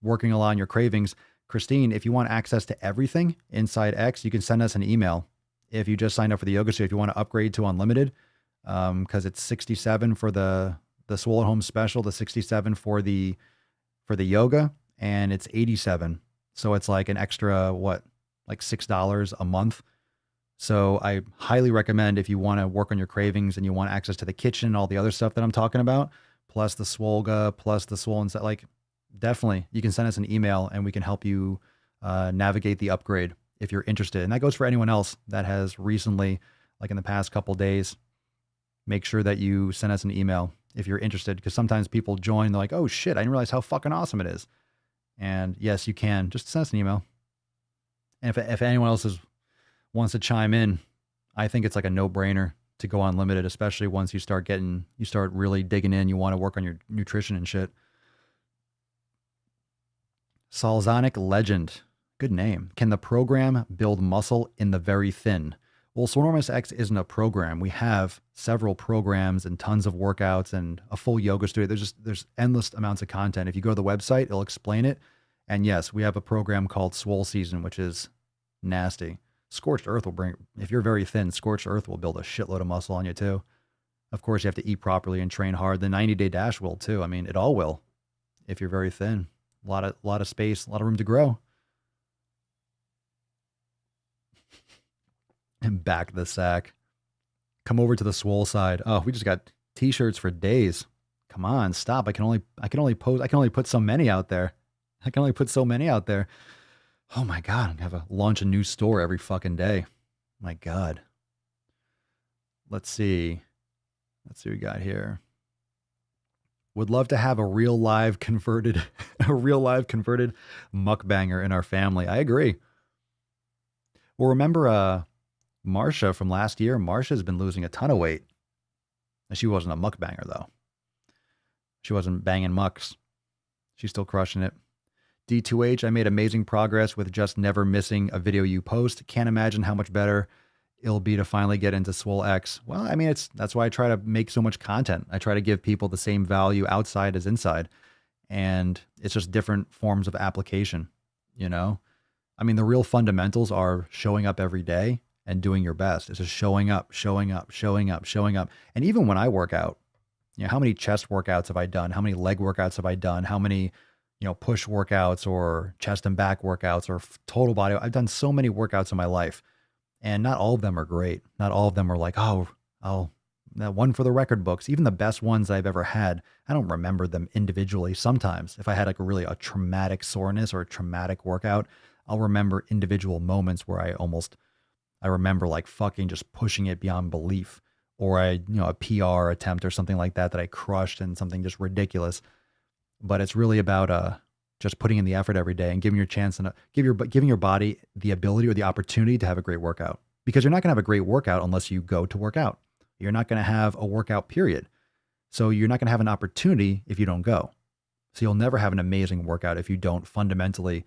working a lot on your cravings. Christine, if you want access to everything inside X, you can send us an email. If you just signed up for the yoga studio, if you want to upgrade to unlimited, because it's $67 for the Swoll at Home special, the $67 for the yoga, and it's $87. So it's like an extra, like $6 a month. So I highly recommend, if you want to work on your cravings and you want access to the kitchen and all the other stuff that I'm talking about, plus the Swolga, plus the Swoll and stuff, like, definitely you can send us an email and we can help you navigate the upgrade if you're interested. And that goes for anyone else that has recently, like in the past couple days. Make sure that you send us an email if you're interested, because sometimes people join, they're like, oh shit, I didn't realize how fucking awesome it is. And yes, you can. Just send us an email. And if anyone else wants to chime in, I think it's like a no-brainer to go unlimited, especially once you start really digging in, you want to work on your nutrition and shit. Salzonic Legend. Good name. Can the program build muscle in the very thin? Well, Swolenormous X isn't a program. We have several programs and tons of workouts and a full yoga studio. There's endless amounts of content. If you go to the website, it'll explain it. And yes, we have a program called Swoll Season, which is nasty. Scorched Earth if you're very thin, Scorched Earth will build a shitload of muscle on you too. Of course, you have to eat properly and train hard. The 90-day dash will too. I mean, it all will if you're very thin. A lot of space, a lot of room to grow. And back the sack. Come over to the Swoll side. Oh, we just got t-shirts for days. Come on, stop. I can only put so many out there. Oh my God, I'm gonna launch a new store every fucking day. My God. Let's see. Let's see what we got here. Would love to have a real live converted mukbanger in our family. I agree. Well, remember Marsha from last year? Marsha's been losing a ton of weight. And she wasn't a mukbanger though. She wasn't banging mucks. She's still crushing it. D2H, I made amazing progress with just never missing a video you post. Can't imagine how much better it'll be to finally get into Swole X. Well, I mean, that's why I try to make so much content. I try to give people the same value outside as inside. And it's just different forms of application, you know? I mean, the real fundamentals are showing up every day and doing your best. It's just showing up. And even when I work out, you know, how many chest workouts have I done? How many leg workouts have I done? How many, you know, push workouts or chest and back workouts or total body? I've done so many workouts in my life. And not all of them are great. Not all of them are like, oh, that one for the record books. Even the best ones I've ever had, I don't remember them individually. Sometimes if I had like a traumatic soreness or a traumatic workout, I'll remember individual moments where I remember like fucking just pushing it beyond belief, or a PR attempt or something like that I crushed and something just ridiculous. But it's really about just putting in the effort every day and giving your chance and giving your body the ability or the opportunity to have a great workout. Because you're not going to have a great workout unless you go to work out. You're not going to have a workout period. So you're not going to have an opportunity if you don't go. So you'll never have an amazing workout if you don't fundamentally,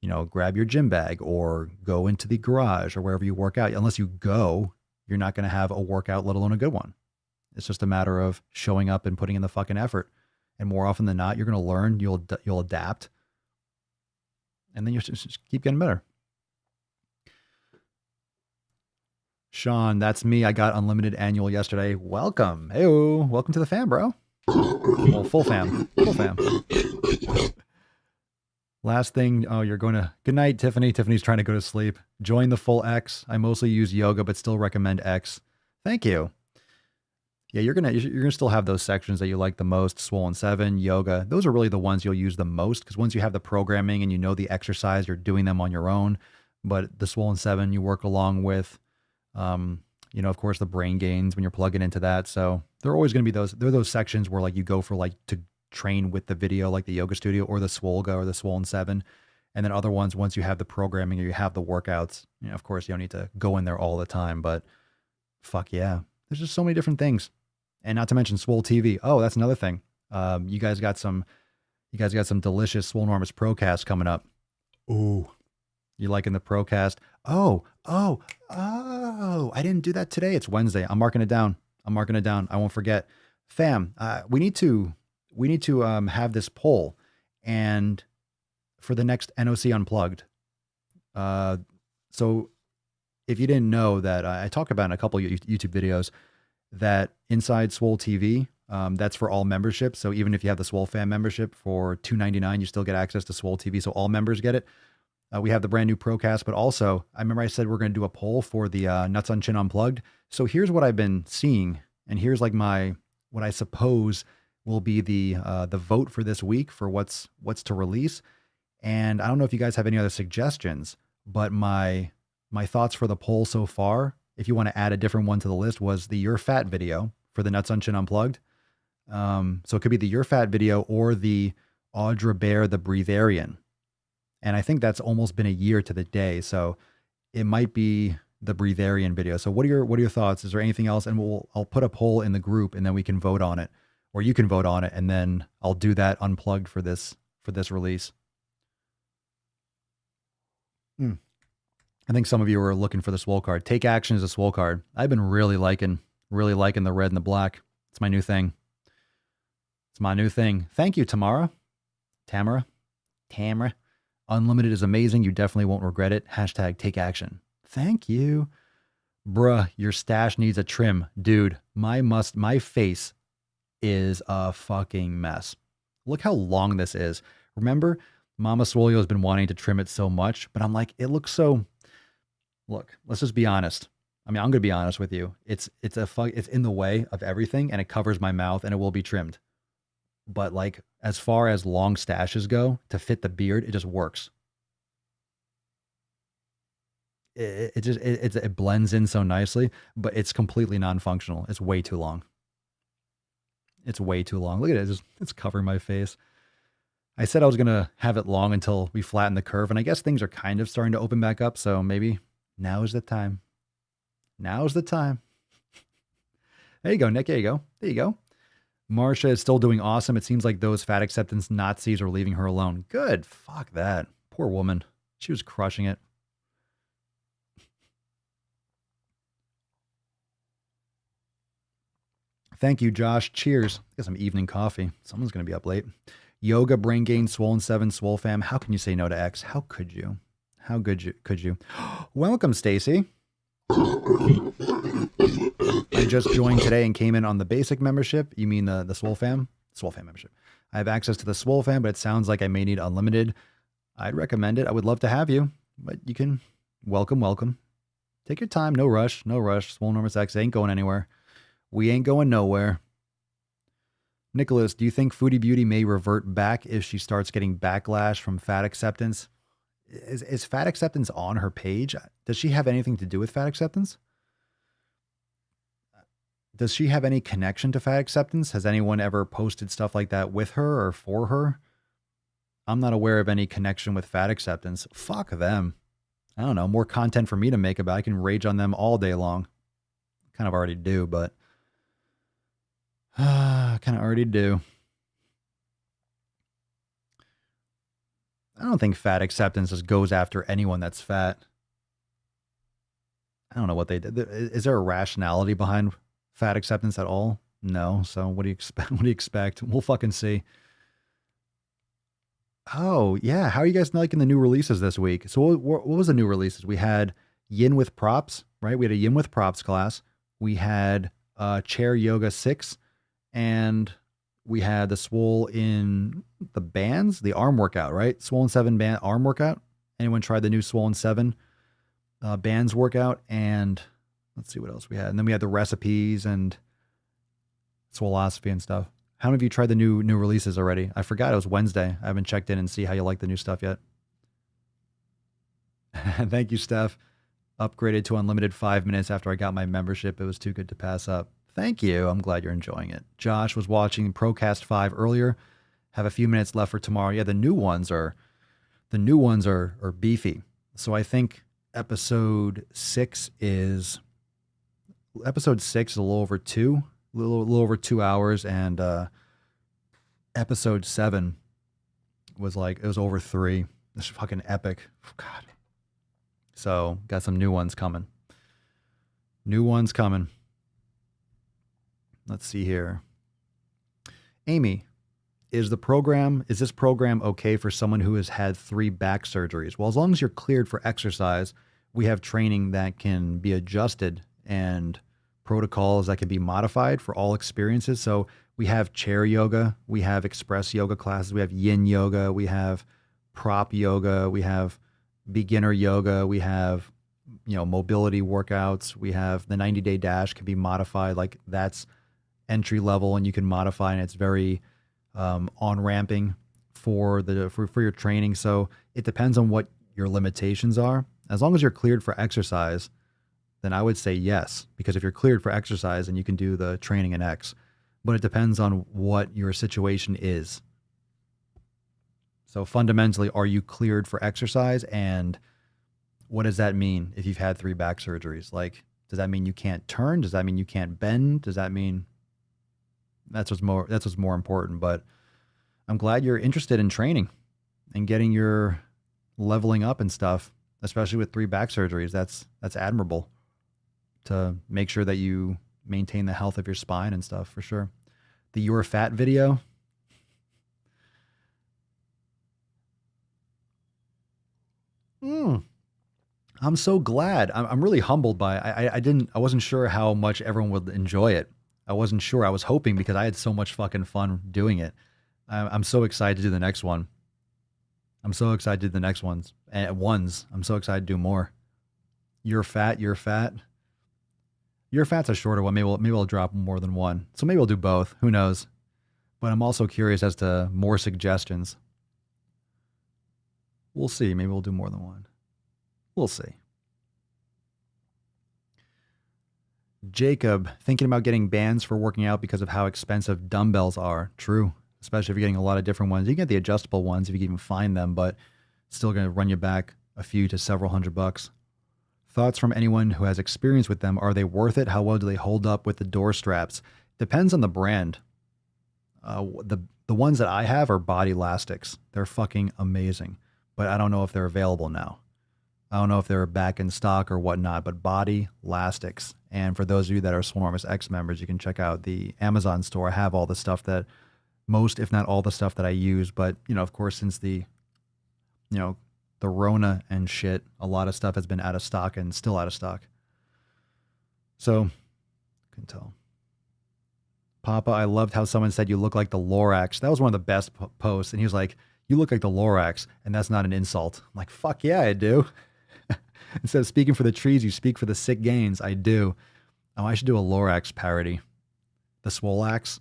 you know, grab your gym bag or go into the garage or wherever you work out. Unless you go, you're not going to have a workout, let alone a good one. It's just a matter of showing up and putting in the fucking effort. And more often than not, you're going to learn, you'll adapt, and then you just keep getting better. Sean, that's me. I got unlimited annual yesterday. Welcome. Hey, welcome to the fam, bro. Well, full fam. Last thing. Oh, you're going to, good night, Tiffany. Tiffany's trying to go to sleep. Join the full X. I mostly use yoga, but still recommend X. Thank you. Yeah, you're gonna still have those sections that you like the most. Swole 7, yoga. Those are really the ones you'll use the most, because once you have the programming and you know the exercise, you're doing them on your own. But the Swole 7 you work along with, you know, of course, the brain gains when you're plugging into that. So they're always going to be those. They're those sections where like you go for like to train with the video, like the yoga studio or the Swolga or the Swole 7. And then other ones, once you have the programming or you have the workouts, you know, of course, you don't need to go in there all the time. But fuck yeah, there's just so many different things. And not to mention Swole TV. Oh, that's another thing. You guys got some delicious Swolenormous Procast coming up. Ooh, you liking the Procast? Oh, I didn't do that today. It's Wednesday. I'm marking it down. I won't forget. Fam, we need to have this poll, and for the next NOC Unplugged. So if you didn't know that, I talk about in a couple of YouTube videos that inside Swole TV, that's for all memberships. So even if you have the SwoleFam membership for $2.99, you still get access to Swole TV. So all members get it. We have the brand new Procast, but also I remember I said we're going to do a poll for the Nuts on Chin Unplugged. So here's what I've been seeing, and here's like what I suppose will be the vote for this week for what's to release. And I don't know if you guys have any other suggestions, but my thoughts for the poll so far, if you want to add a different one to the list, was the You're Fat video for the Nuts on Chin Unplugged. So it could be the You're Fat video or the Audra Bear, the Breatharian. And I think that's almost been a year to the day. So it might be the Breatharian video. So what are your thoughts? Is there anything else? And I'll put a poll in the group and then we can vote on it, or you can vote on it. And then I'll do that unplugged for this release. I think some of you are looking for the Swole card. Take Action is a Swole card. I've been really liking the red and the black. It's my new thing. Thank you, Tamara. Unlimited is amazing. You definitely won't regret it. # take action. Thank you. Bruh, your stash needs a trim. Dude, my face is a fucking mess. Look how long this is. Remember, Mama Swolio has been wanting to trim it so much, but I'm like, it looks so... Look, let's just be honest. I mean, I'm going to be honest with you. It's in the way of everything, and it covers my mouth, and it will be trimmed. But like, as far as long stashes go, to fit the beard, it just works. It blends in so nicely, but it's completely non-functional. It's way too long. It's way too long. Look at it. It's covering my face. I said I was going to have it long until we flatten the curve. And I guess things are kind of starting to open back up. So maybe now is the time. Now is the time. There you go, Nick. There you go. There you go. Marsha is still doing awesome. It seems like those fat acceptance Nazis are leaving her alone. Good. Fuck that. Poor woman. She was crushing it. Thank you, Josh. Cheers. Get some evening coffee. Someone's going to be up late. Yoga, brain gain, Swollen 7, SwoleFam. How can you say no to X? How could you? How could you? Welcome, Stacy. I just joined today and came in on the basic membership. You mean the SwoleFam? SwoleFam membership. I have access to the SwoleFam, but it sounds like I may need unlimited. I'd recommend it. I would love to have you, but you can welcome. Take your time. No rush. Swole Enormous X ain't going anywhere. We ain't going nowhere. Nicholas, do you think Foodie Beauty may revert back if she starts getting backlash from fat acceptance? Is fat acceptance on her page? Does she have anything to do with fat acceptance? Does she have any connection to fat acceptance? Has anyone ever posted stuff like that with her or for her? I'm not aware of any connection with fat acceptance. Fuck them. I don't know. More content for me to make about. I can rage on them all day long. Kind of already do, but kind of already do. I don't think fat acceptance just goes after anyone that's fat. I don't know what they did. Is there a rationality behind fat acceptance at all? No. So what do you expect? What do you expect? We'll fucking see. Oh, yeah. How are you guys liking the new releases this week? So what was the new releases? We had Yin with Props, right? We had a Yin with Props class. We had Chair Yoga 6. And we had the Swoll in the bands, the arm workout, right? Swollen 7 band arm workout. Anyone tried the new Swollen 7 bands workout? And let's see what else we had. And then we had the recipes and Swolosophy and stuff. How many of you tried the new releases already? I forgot it was Wednesday. I haven't checked in and see how you like the new stuff yet. Thank you, Steph. Upgraded to unlimited 5 minutes after I got my membership. It was too good to pass up. Thank you. I'm glad you're enjoying it. Josh was watching Procast 5 earlier. Have a few minutes left for tomorrow. Yeah, the new ones are beefy. So I think episode 6 is a little over 2 hours, and episode 7 was it was over 3. This is fucking epic. Oh, God. So got some new ones coming. Let's see here. Amy, is this program okay for someone who has had 3 back surgeries? Well, as long as you're cleared for exercise, we have training that can be adjusted and protocols that can be modified for all experiences. So we have chair yoga, we have express yoga classes, we have yin yoga, we have prop yoga, we have beginner yoga, we have mobility workouts, we have the 90-day dash can be modified. Like that's entry level, and you can modify, and it's very on-ramping for your training. So it depends on what your limitations are. As long as you're cleared for exercise, then I would say yes, because if you're cleared for exercise, then you can do the training in X. But it depends on what your situation is. So fundamentally, are you cleared for exercise? And what does that mean if you've had 3 back surgeries? Like, does that mean you can't turn? Does that mean you can't bend? Does that mean that's what's more important? But I'm glad you're interested in training and getting your leveling up and stuff, especially with 3 back surgeries. That's admirable to make sure that you maintain the health of your spine and stuff, for sure. The You're Fat video. I'm so glad. I'm really humbled by it. I wasn't sure how much everyone would enjoy it. I wasn't sure. I was hoping, because I had so much fucking fun doing it. I'm so excited to do the next one. I'm so excited to do the next ones. And I'm so excited to do more. You're Fat. You're Fat's a shorter one. Maybe I'll drop more than one. So maybe I'll do both. Who knows? But I'm also curious as to more suggestions. We'll see. Maybe we'll do more than one. We'll see. Jacob, thinking about getting bands for working out because of how expensive dumbbells are. True. Especially if you're getting a lot of different ones. You can get the adjustable ones if you can even find them, but it's still going to run you back a few to several $100. Thoughts from anyone who has experience with them. Are they worth it? How well do they hold up with the door straps? Depends on the brand. The ones that I have are Body Elastics. They're fucking amazing, but I don't know if they're available now. I don't know if they're back in stock or whatnot, but Body Elastics. And for those of you that are Swolenormous X members, you can check out the Amazon store. I have all the stuff that most, if not all the stuff that I use. But, of course, since the Rona and shit, a lot of stuff has been out of stock and still out of stock. So, couldn't tell. Papa, I loved how someone said you look like the Lorax. That was one of the best posts. And he was like, you look like the Lorax, and that's not an insult. I'm like, fuck yeah, I do. Instead of speaking for the trees, you speak for the sick gains. I do. Oh, I should do a Lorax parody. The Swoleax.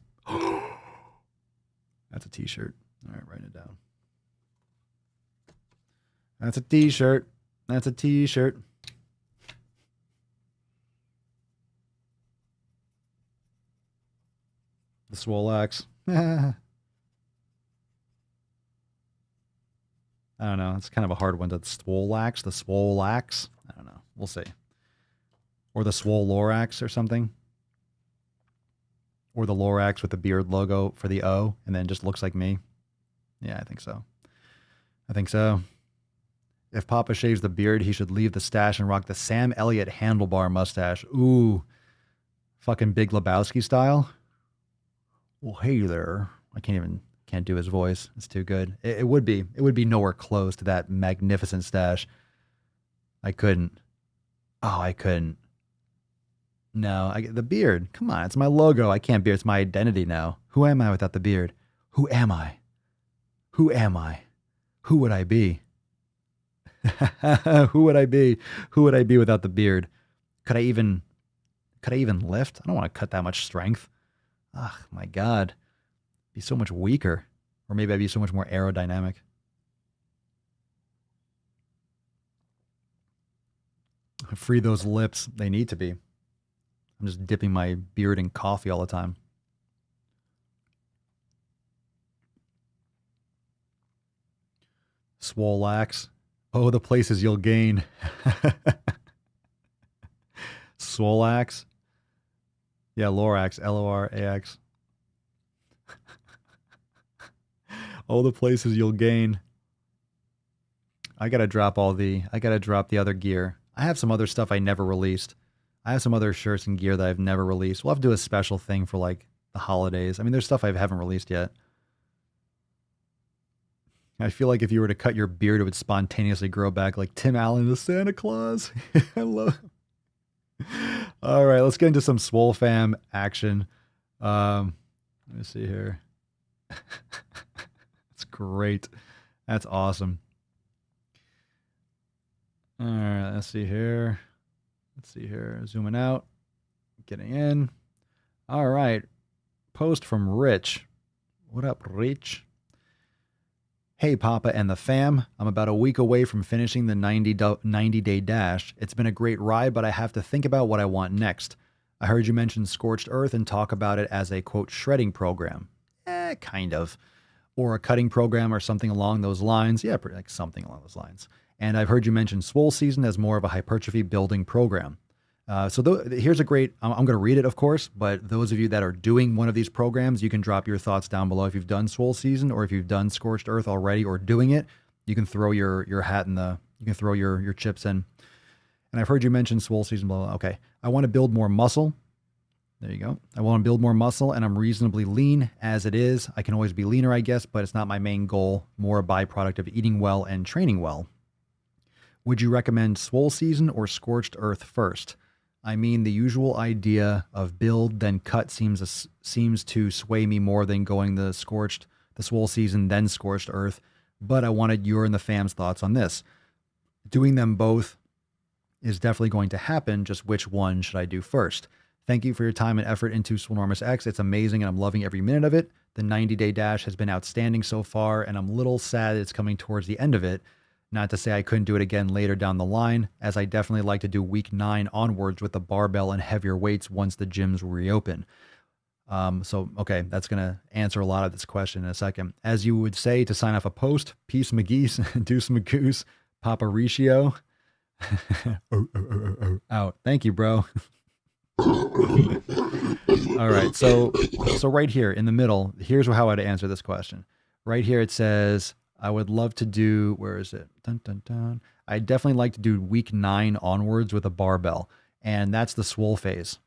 That's a t-shirt. All right, write it down. That's a t-shirt. That's a t-shirt. The Swoleax. I don't know. It's kind of a hard one. The Swoleax, the Swoleax. I don't know. We'll see. Or the Swole-Lorax or something. Or the Lorax with the beard logo for the O and then just looks like me. Yeah, I think so. I think so. If Papa shaves the beard, he should leave the stash and rock the Sam Elliott handlebar mustache. Ooh. Fucking Big Lebowski style. Well, hey there. I can't do his voice. It's too good. It would be nowhere close to that magnificent stash. I couldn't. Oh, I couldn't. No, the beard. Come on, it's my logo. I can't beard. It's my identity now. Who am I without the beard? Who am I? Who am I? Who would I be? Who would I be? Who would I be without the beard? Could I even lift? I don't want to cut that much strength. Ugh, my God. Be so much weaker. Or maybe I'd be so much more aerodynamic. Free those lips. They need to be. I'm just dipping my beard in coffee all the time. Swoleax. Oh, the places you'll gain. Swoleax. Yeah, Lorax. Lorax. Oh, the places you'll gain. I gotta drop the other gear. I have some other stuff I never released. I have some other shirts and gear that I've never released. We'll have to do a special thing for like the holidays. I mean, there's stuff I haven't released yet. I feel like if you were to cut your beard, it would spontaneously grow back like Tim Allen, the Santa Claus. I love it. All right, let's get into some SwoleFam action. Let me see here. That's great. That's awesome. All right, let's see here. Zooming out. Getting in. All right. Post from Rich. What up, Rich? Hey, Papa and the fam. I'm about a week away from finishing the 90-day dash. It's been a great ride, but I have to think about what I want next. I heard you mention Scorched Earth and talk about it as a, quote, shredding program. Kind of. Or a cutting program or something along those lines. Yeah, like something along those lines. And I've heard you mention Swole Season as more of a hypertrophy building program. Here's a great, I'm going to read it, of course, but those of you that are doing one of these programs, you can drop your thoughts down below. If you've done Swole Season or if you've done Scorched Earth already or doing it, you can throw your hat in you can throw your chips in. And I've heard you mention Swole Season, blah, blah. Okay. I want to build more muscle. There you go. I want to build more muscle and I'm reasonably lean as it is. I can always be leaner, I guess, but it's not my main goal, more a byproduct of eating well and training well. Would you recommend Swole Season or Scorched Earth first? I mean, the usual idea of build then cut seems to sway me more than going the Swole Season then Scorched Earth, but I wanted your and the fam's thoughts on this. Doing them both is definitely going to happen, just which one should I do first? Thank you for your time and effort into Swolenormous X. It's amazing and I'm loving every minute of it. The 90-day dash has been outstanding so far and I'm a little sad it's coming towards the end of it. Not to say I couldn't do it again later down the line, as I definitely like to do week 9 onwards with the barbell and heavier weights once the gyms reopen. Okay, that's going to answer a lot of this question in a second. As you would say to sign off a post, peace McGeese, deuce McGoose, Papa Ricio. Out. Thank you, bro. All right, so right here in the middle, here's how I'd answer this question. Right here it says, I would love to do, where is it? Dun, dun, dun. I definitely like to do week 9 onwards with a barbell, and that's the Swoll phase.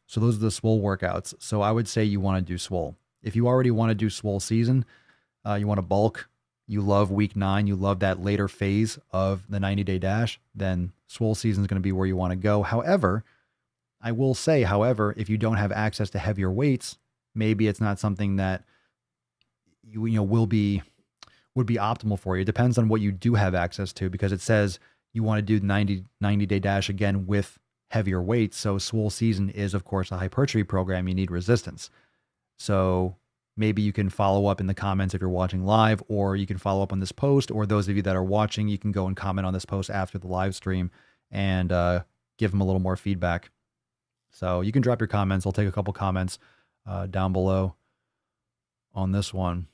So those are the Swoll workouts. So I would say you want to do Swoll. If you already want to do Swoll season, you want to bulk, you love week 9, you love that later phase of the 90-day dash, then Swoll season is going to be where you want to go. However, I will say, if you don't have access to heavier weights, maybe it's not something that would be optimal for you. It depends on what you do have access to, because it says you want to do 90-day dash again with heavier weights. So Swoll season is, of course, a hypertrophy program. You need resistance. So maybe you can follow up in the comments if you're watching live, or you can follow up on this post, or those of you that are watching, you can go and comment on this post after the live stream and give them a little more feedback. So you can drop your comments. I'll take a couple comments down below on this one.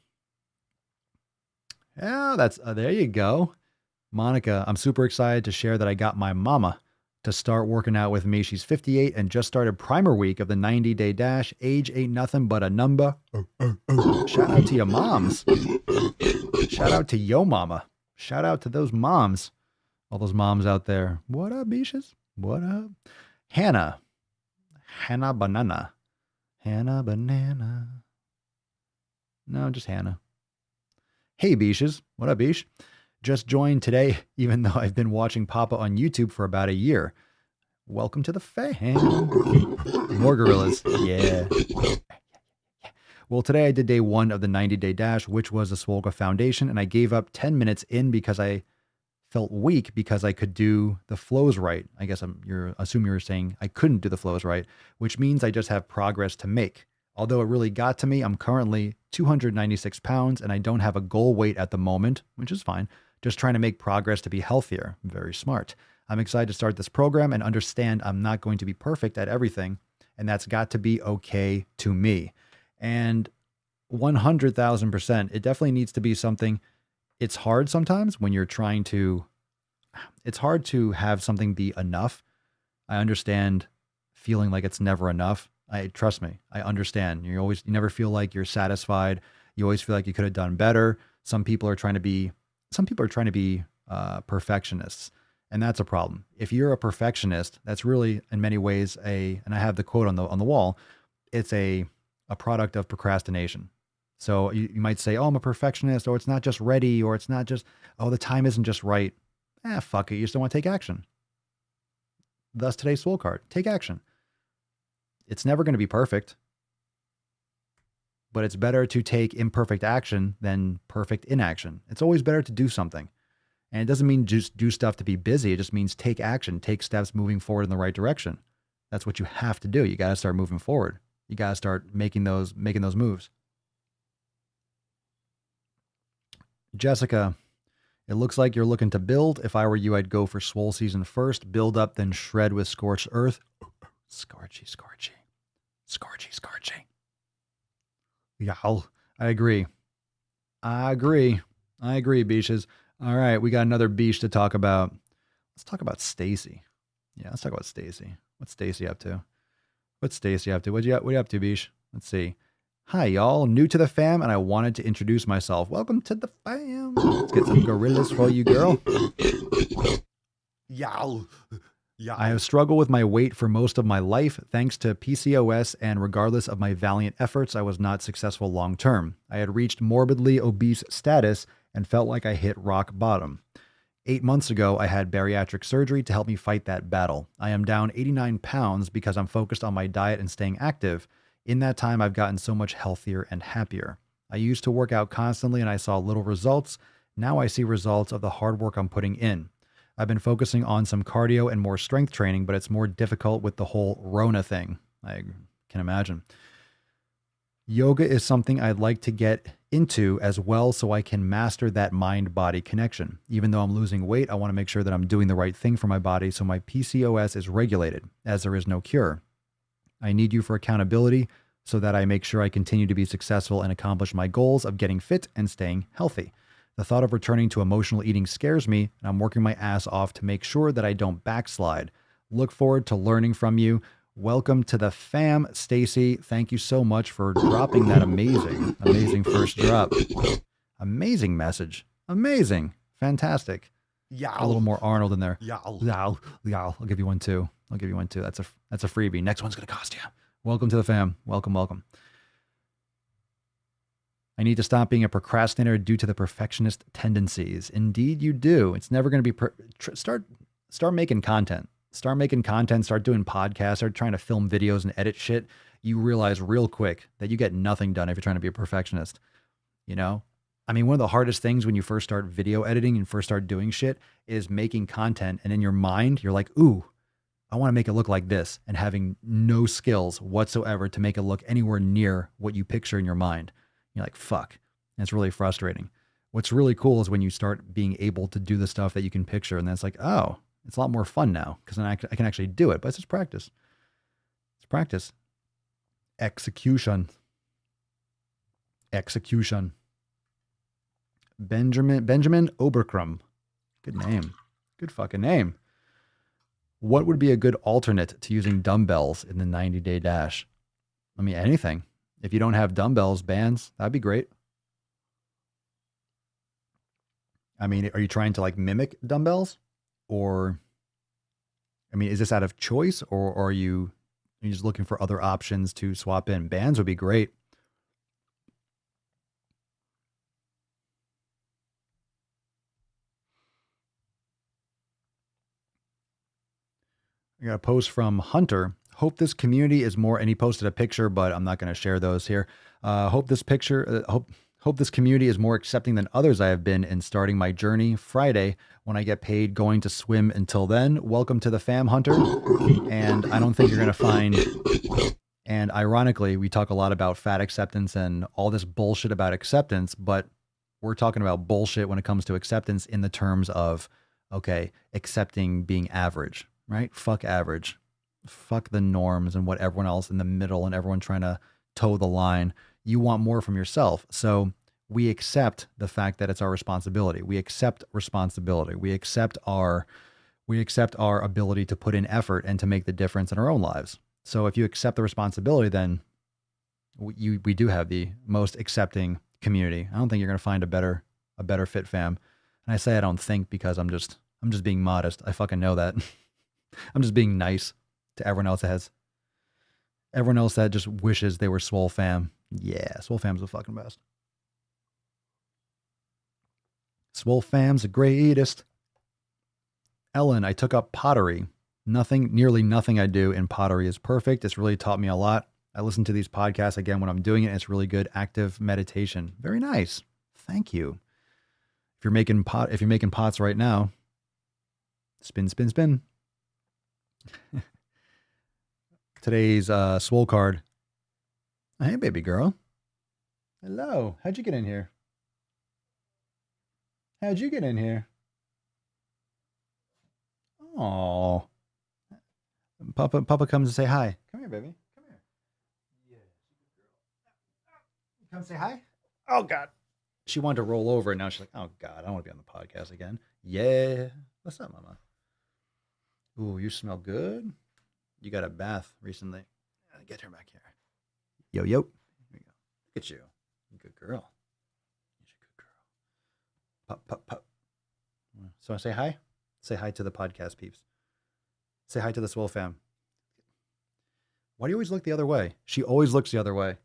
Yeah, that's there you go. Monica, I'm super excited to share that I got my mama to start working out with me. She's 58 and just started primer week of the 90-day dash. Age ain't nothing but a number. Shout out to your moms. Shout out to yo mama. Shout out to those moms. All those moms out there. What up, Beaches? What up? Hannah Banana. Hannah Banana. No, just Hannah. Hey, Beaches. What up, Beach? Just joined today, even though I've been watching Papa on YouTube for about a year. Welcome to the fam. More gorillas. Yeah. Well, today I did day 1 of the 90-day dash, which was the Swole Foundation, and I gave up 10 minutes in because I felt weak because I could do the flows right. I guess you're saying I couldn't do the flows right, which means I just have progress to make. Although it really got to me, I'm currently 296 pounds and I don't have a goal weight at the moment, which is fine. Just trying to make progress to be healthier. Very smart. I'm excited to start this program and understand I'm not going to be perfect at everything, and that's got to be okay to me. And 100,000%, it definitely needs to be something. It's hard sometimes when you're it's hard to have something be enough. I understand feeling like it's never enough. Trust me, I understand. You never feel like you're satisfied. You always feel like you could have done better. Some people are trying to be perfectionists, and that's a problem. If you're a perfectionist, that's really in many ways and I have the quote on the wall, it's a product of procrastination. So you might say, oh, I'm a perfectionist, or it's not just ready, or it's not just, oh, the time isn't just right. Fuck it. You just don't want to take action. Thus today's Swoll card, take action. It's never going to be perfect, but it's better to take imperfect action than perfect inaction. It's always better to do something. And it doesn't mean just do stuff to be busy. It just means take action, take steps moving forward in the right direction. That's what you have to do. You got to start moving forward. You got to start making those moves. Jessica, it looks like you're looking to build. If I were you, I'd go for Swoll season first, build up, then shred with scorched earth. Scorchy. Yeah, I agree. Beaches. All right, we got another beach to talk about. Let's talk about Stacy. Yeah, let's talk about Stacy. What's Stacy up to? What you up to, Beach? Let's see. Hi, y'all. New to the fam, and I wanted to introduce myself. Welcome to the fam. Let's get some gorillas for you, girl. Yow. Yeah. I have struggled with my weight for most of my life, thanks to PCOS, and regardless of my valiant efforts, I was not successful long term. I had reached morbidly obese status and felt like I hit rock bottom. 8 months ago, I had bariatric surgery to help me fight that battle. I am down 89 pounds because I'm focused on my diet and staying active. In that time, I've gotten so much healthier and happier. I used to work out constantly and I saw little results. Now I see results of the hard work I'm putting in. I've been focusing on some cardio and more strength training, but it's more difficult with the whole Rona thing. I can imagine. Yoga is something I'd like to get into as well so I can master that mind-body connection. Even though I'm losing weight, I want to make sure that I'm doing the right thing for my body so my PCOS is regulated, as there is no cure. I need you for accountability so that I make sure I continue to be successful and accomplish my goals of getting fit and staying healthy. The thought of returning to emotional eating scares me, and I'm working my ass off to make sure that I don't backslide. Look forward to learning from you. Welcome to the fam, Stacy. Thank you so much for dropping that amazing first drop. Amazing message. Amazing. Fantastic. Yeah. A little more Arnold in there. Yeah. I'll give you one too. That's a freebie. Next one's gonna cost you. Welcome to the fam. Welcome. I need to stop being a procrastinator due to the perfectionist tendencies. Indeed, you do. It's never going to be start making content. Start making content. Start doing podcasts. Start trying to film videos and edit shit. You realize real quick that you get nothing done if you're trying to be a perfectionist. You know, I mean, one of the hardest things when you first start video editing and first start doing shit is making content, and in your mind, you're like, ooh, I want to make it look like this, and having no skills whatsoever to make it look anywhere near what you picture in your mind. You're like, fuck. And it's really frustrating. What's really cool is when you start being able to do the stuff that you can picture, and then it's like, oh, it's a lot more fun now because then I can actually do it. But it's just practice. It's practice. Execution. Benjamin Oberkrum. Good name. Good fucking name. What would be a good alternate to using dumbbells in the 90-day dash? I mean, anything. If you don't have dumbbells, bands, that'd be great. I mean, are you trying to like mimic dumbbells? Or, I mean, is this out of choice, or are you just looking for other options to swap in? Bands would be great. I got a post from Hunter. Hope this community is more, and he posted a picture, but I'm not going to share those here. Hope this community is more accepting than others I have been in starting my journey Friday when I get paid going to swim. Until then, welcome to the fam, Hunter. And I don't think you're going to find, and ironically, we talk a lot about fat acceptance and all this bullshit about acceptance, but we're talking about bullshit when it comes to acceptance in the terms of, okay, accepting being average, right? Fuck average. Fuck the norms and what everyone else in the middle and everyone trying to toe the line. You want more from yourself. So we accept the fact that it's our responsibility. We accept responsibility. We accept our ability to put in effort and to make the difference in our own lives. So if you accept the responsibility, then we do have the most accepting community. I don't think you're going to find a better fit fam. And I say I don't think because I'm just being modest. I fucking know that. I'm just being nice to everyone else that just wishes they were SwoleFam. Yeah, SwoleFam's the fucking best. SwoleFam's the greatest. Ellen, I took up pottery. Nearly nothing I do in pottery is perfect. It's really taught me a lot. I listen to these podcasts again when I'm doing it, and it's really good active meditation. Very nice. Thank you. If you're making pots right now, spin, spin, spin. Today's Swoll card. Hey, baby girl. Hello. How'd you get in here? Oh, Papa comes to say hi. Come here, baby. Come here. Yeah, come say hi. Oh God. She wanted to roll over, and now she's like, oh God, I don't want to be on the podcast again. Yeah. What's up, Mama? Ooh, you smell good. You got a bath recently. Get her back here. Yo. Here we go. Look at you. Good girl. You're a good girl. Pup. So say hi. Say hi to the podcast peeps. Say hi to the Swoll fam. Why do you always look the other way? She always looks the other way.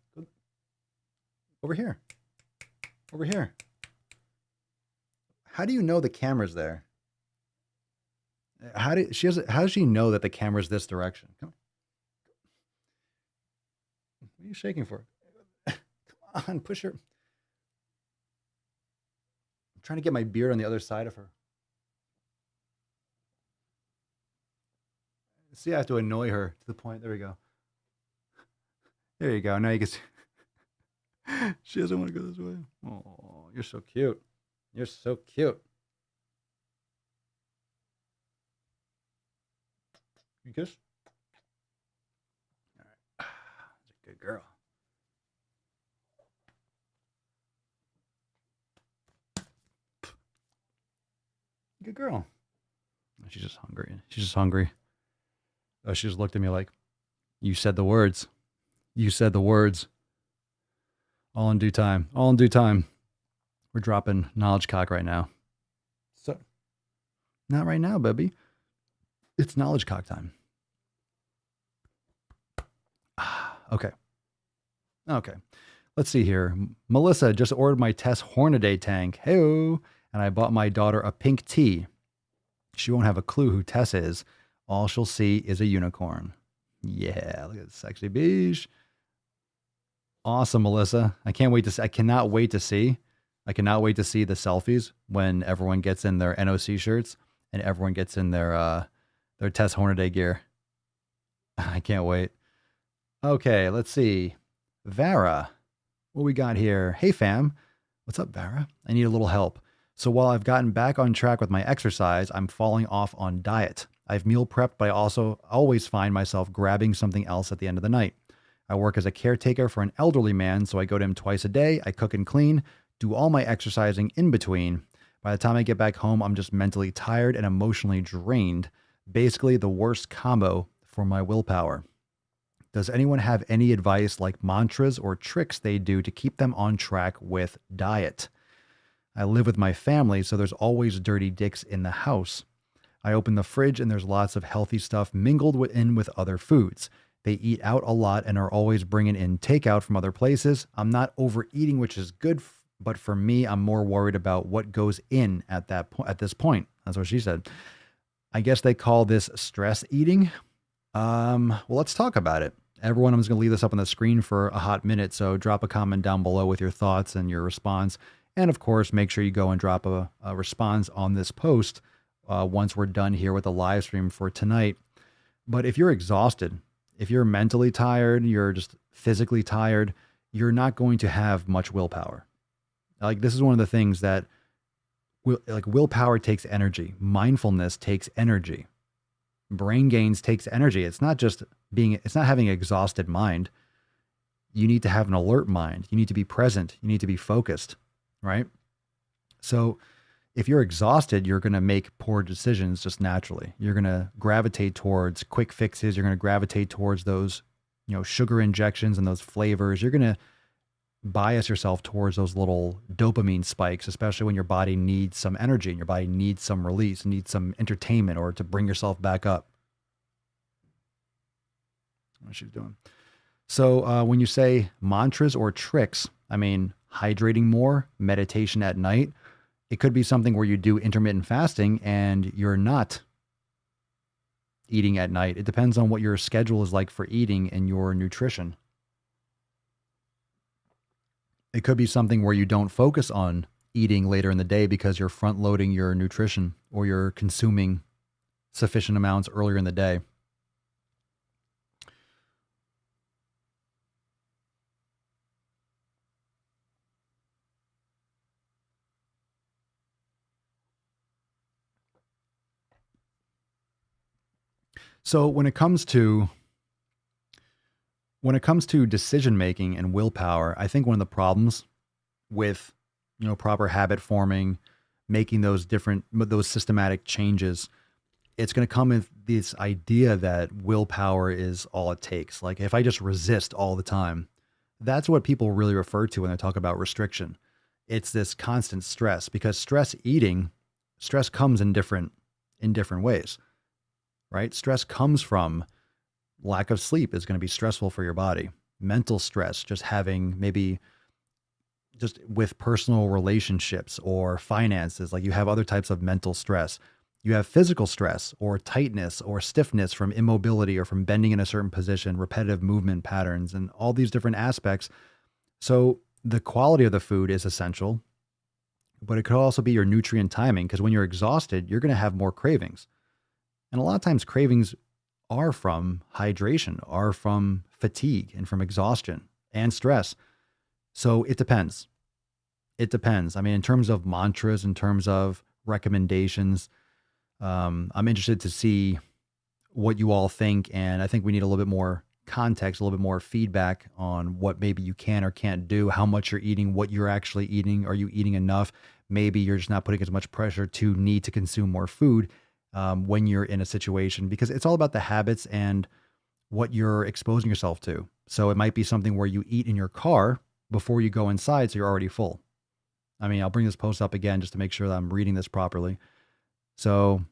Over here. How do you know the camera's there? How does she know that the camera's this direction? Come on. What are you shaking for? Come on, push her. I'm trying to get my beard on the other side of her. See, I have to annoy her to the point. There we go. There you go. Now you can see. She doesn't want to go this way. Oh, you're so cute. You're so cute. You kiss? All right. That's a good girl. Good girl. She's just hungry. She's just hungry. Oh, she just looked at me like, you said the words. You said the words. All in due time. All in due time. We're dropping knowledge cock right now. So, not right now, baby. It's knowledge cock time. Okay. Okay. Let's see here. Melissa just ordered my Tess Hornaday tank. Hey-o. And I bought my daughter a pink tea. She won't have a clue who Tess is. All she'll see is a unicorn. Yeah, look at this sexy beige. Awesome, Melissa. I can't wait to see. I cannot wait to see the selfies when everyone gets in their NOC shirts and everyone gets in their Tess Hornaday gear. I can't wait. Okay, let's see. Vara, what we got here? Hey, fam. What's up, Vara? I need a little help. So while I've gotten back on track with my exercise, I'm falling off on diet. I've meal prepped, but I also always find myself grabbing something else at the end of the night. I work as a caretaker for an elderly man, so I go to him twice a day. I cook and clean, do all my exercising in between. By the time I get back home, I'm just mentally tired and emotionally drained. Basically, the worst combo for my willpower. Does anyone have any advice like mantras or tricks they do to keep them on track with diet? I live with my family, so there's always dirty dicks in the house. I open the fridge and there's lots of healthy stuff mingled in with other foods. They eat out a lot and are always bringing in takeout from other places. I'm not overeating, which is good, but for me, I'm more worried about what goes in at this point. That's what she said. I guess they call this stress eating. Well, let's talk about it. Everyone, I'm just going to leave this up on the screen for a hot minute, so drop a comment down below with your thoughts and your response. And of course, make sure you go and drop a response on this post once we're done here with the live stream for tonight. But if you're exhausted, if you're mentally tired, you're just physically tired, you're not going to have much willpower. Like, this is one of the things that willpower takes energy. Mindfulness takes energy. Brain gains takes energy. It's not having an exhausted mind. You need to have an alert mind. You need to be present. You need to be focused, right? So if you're exhausted, you're going to make poor decisions just naturally. You're going to gravitate towards quick fixes. You're going to gravitate towards those, sugar injections and those flavors. You're going to bias yourself towards those little dopamine spikes, especially when your body needs some energy and your body needs some release, needs some entertainment or to bring yourself back up. What she's doing. So when you say mantras or tricks, I mean, hydrating more, meditation at night. It could be something where you do intermittent fasting and you're not eating at night. It depends on what your schedule is like for eating and your nutrition. It could be something where you don't focus on eating later in the day because you're front loading your nutrition or you're consuming sufficient amounts earlier in the day. So when it comes to decision making and willpower, I think one of the problems with proper habit forming, making those systematic changes, it's going to come with this idea that willpower is all it takes. Like, if I just resist all the time, that's what people really refer to when they talk about restriction. It's this constant stress, because stress comes in different ways. Right? Stress comes from lack of sleep is going to be stressful for your body. Mental stress, just with personal relationships or finances, like you have other types of mental stress. You have physical stress or tightness or stiffness from immobility or from bending in a certain position, repetitive movement patterns, and all these different aspects. So the quality of the food is essential, but it could also be your nutrient timing, because when you're exhausted, you're going to have more cravings. And a lot of times cravings are from hydration, are from fatigue and from exhaustion and stress. So it depends. It depends. I mean, in terms of mantras, in terms of recommendations, I'm interested to see what you all think. And I think we need a little bit more context, a little bit more feedback on what maybe you can or can't do, how much you're eating, what you're actually eating. Are you eating enough? Maybe you're just not putting as much pressure to need to consume more food when you're in a situation, because it's all about the habits and what you're exposing yourself to. So it might be something where you eat in your car before you go inside, so you're already full. I mean, I'll bring this post up again just to make sure that I'm reading this properly. So,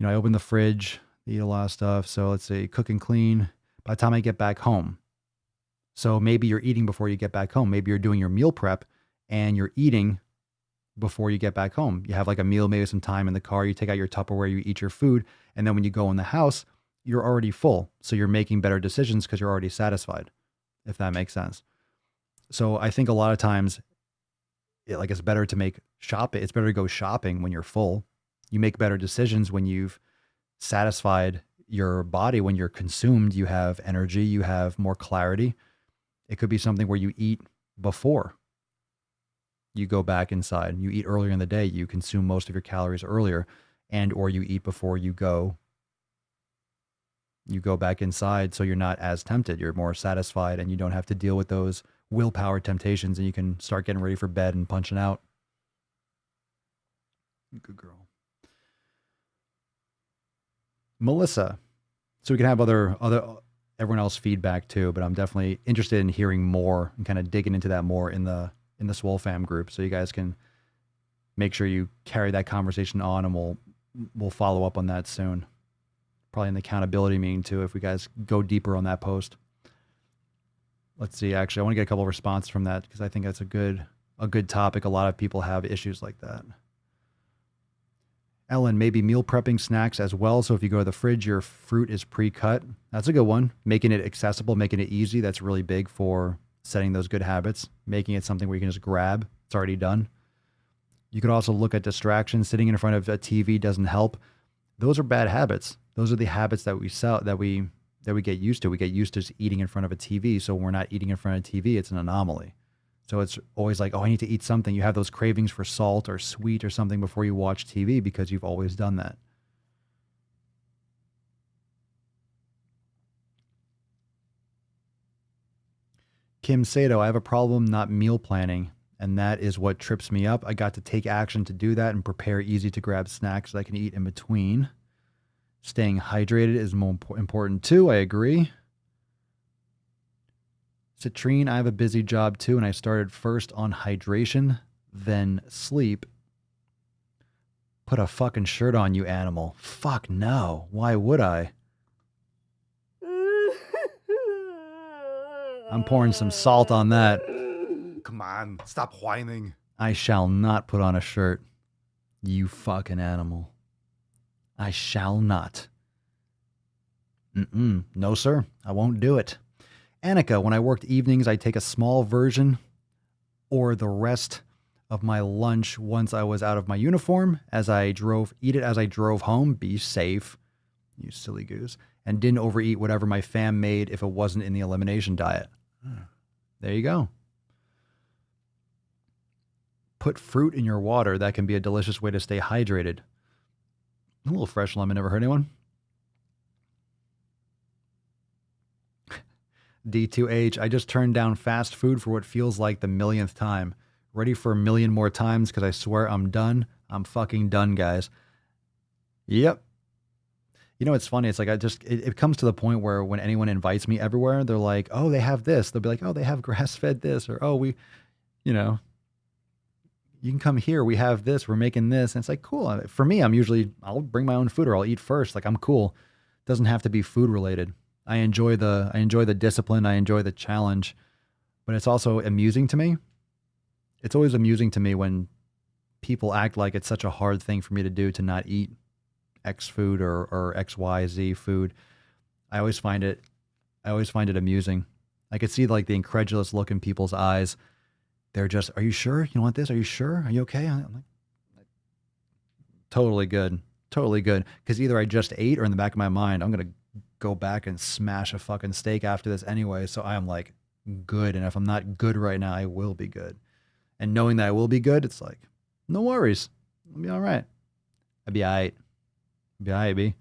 I open the fridge, eat a lot of stuff. So let's say cook and clean by the time I get back home. So maybe you're eating before you get back home. Maybe you're doing your meal prep and you're eating before you get back home. You have like a meal, maybe some time in the car. You take out your Tupperware, you eat your food. And then when you go in the house, you're already full. So you're making better decisions because you're already satisfied, if that makes sense. So I think a lot of times, it's better to it's better to go shopping when you're full. You make better decisions when you've satisfied your body. When you're consumed, you have energy, you have more clarity. It could be something where you eat before you go back inside. You eat earlier in the day, you consume most of your calories earlier, and or you eat before you go back inside, so you're not as tempted. You're more satisfied and you don't have to deal with those willpower temptations, and you can start getting ready for bed and punching out. Good girl. Melissa. So we can have other everyone else feedback too, but I'm definitely interested in hearing more and kind of digging into that more in the SwoleFam group. So you guys can make sure you carry that conversation on, and we'll follow up on that soon. Probably in the accountability meeting too, if we guys go deeper on that post. Let's see. Actually, I want to get a couple of responses from that because I think that's a good topic. A lot of people have issues like that. Ellen, maybe meal prepping snacks as well. So if you go to the fridge, your fruit is pre-cut. That's a good one. Making it accessible, making it easy. That's really big for setting those good habits. Making it something where you can just grab. It's already done. You could also look at distractions. Sitting in front of a TV doesn't help. Those are bad habits. Those are the habits that we get used to. We get used to just eating in front of a TV. So when we're not eating in front of a TV, it's an anomaly. So it's always like, oh, I need to eat something. You have those cravings for salt or sweet or something before you watch TV because you've always done that. Kim Sato, I have a problem not meal planning, and that is what trips me up. I got to take action to do that and prepare easy to grab snacks that I can eat in between. Staying hydrated is more important too. I agree. Citrine, I have a busy job too, and I started first on hydration, then sleep. Put a fucking shirt on, you animal. Fuck no. Why would I? I'm pouring some salt on that. Come on, stop whining. I shall not put on a shirt, you fucking animal. I shall not. No, sir. I won't do it. Annika, when I worked evenings, I take a small version or the rest of my lunch once I was out of my uniform eat it as I drove home. Be safe, you silly goose. And didn't overeat whatever my fam made if it wasn't in the elimination diet. There you go. Put fruit in your water. That can be a delicious way to stay hydrated. A little fresh lemon. Never heard anyone? D2H, I just turned down fast food for what feels like the millionth time. Ready for a million more times because I swear I'm done. I'm fucking done, guys. Yep. You know, it's funny. It's like it comes to the point where when anyone invites me everywhere, they're like, oh, they have this. They'll be like, oh, they have grass-fed this. Or, oh, you can come here. We have this. We're making this. And it's like, cool. For me, I'll bring my own food or I'll eat first. Like, I'm cool. It doesn't have to be food related. I enjoy the discipline. I enjoy the challenge, but it's also amusing to me. It's always amusing to me when people act like it's such a hard thing for me to do to not eat X food or XYZ food. I always find it amusing. I could see like the incredulous look in people's eyes. They're just, are you sure? You don't want this? Are you sure? Are you okay? I'm like, totally good. Totally good. Because either I just ate or in the back of my mind, I'm going to go back and smash a fucking steak after this anyway. So I am like good. And if I'm not good right now, I will be good. And knowing that I will be good, it's like, no worries. I'll be all right. I'll be all right. Be all right, B.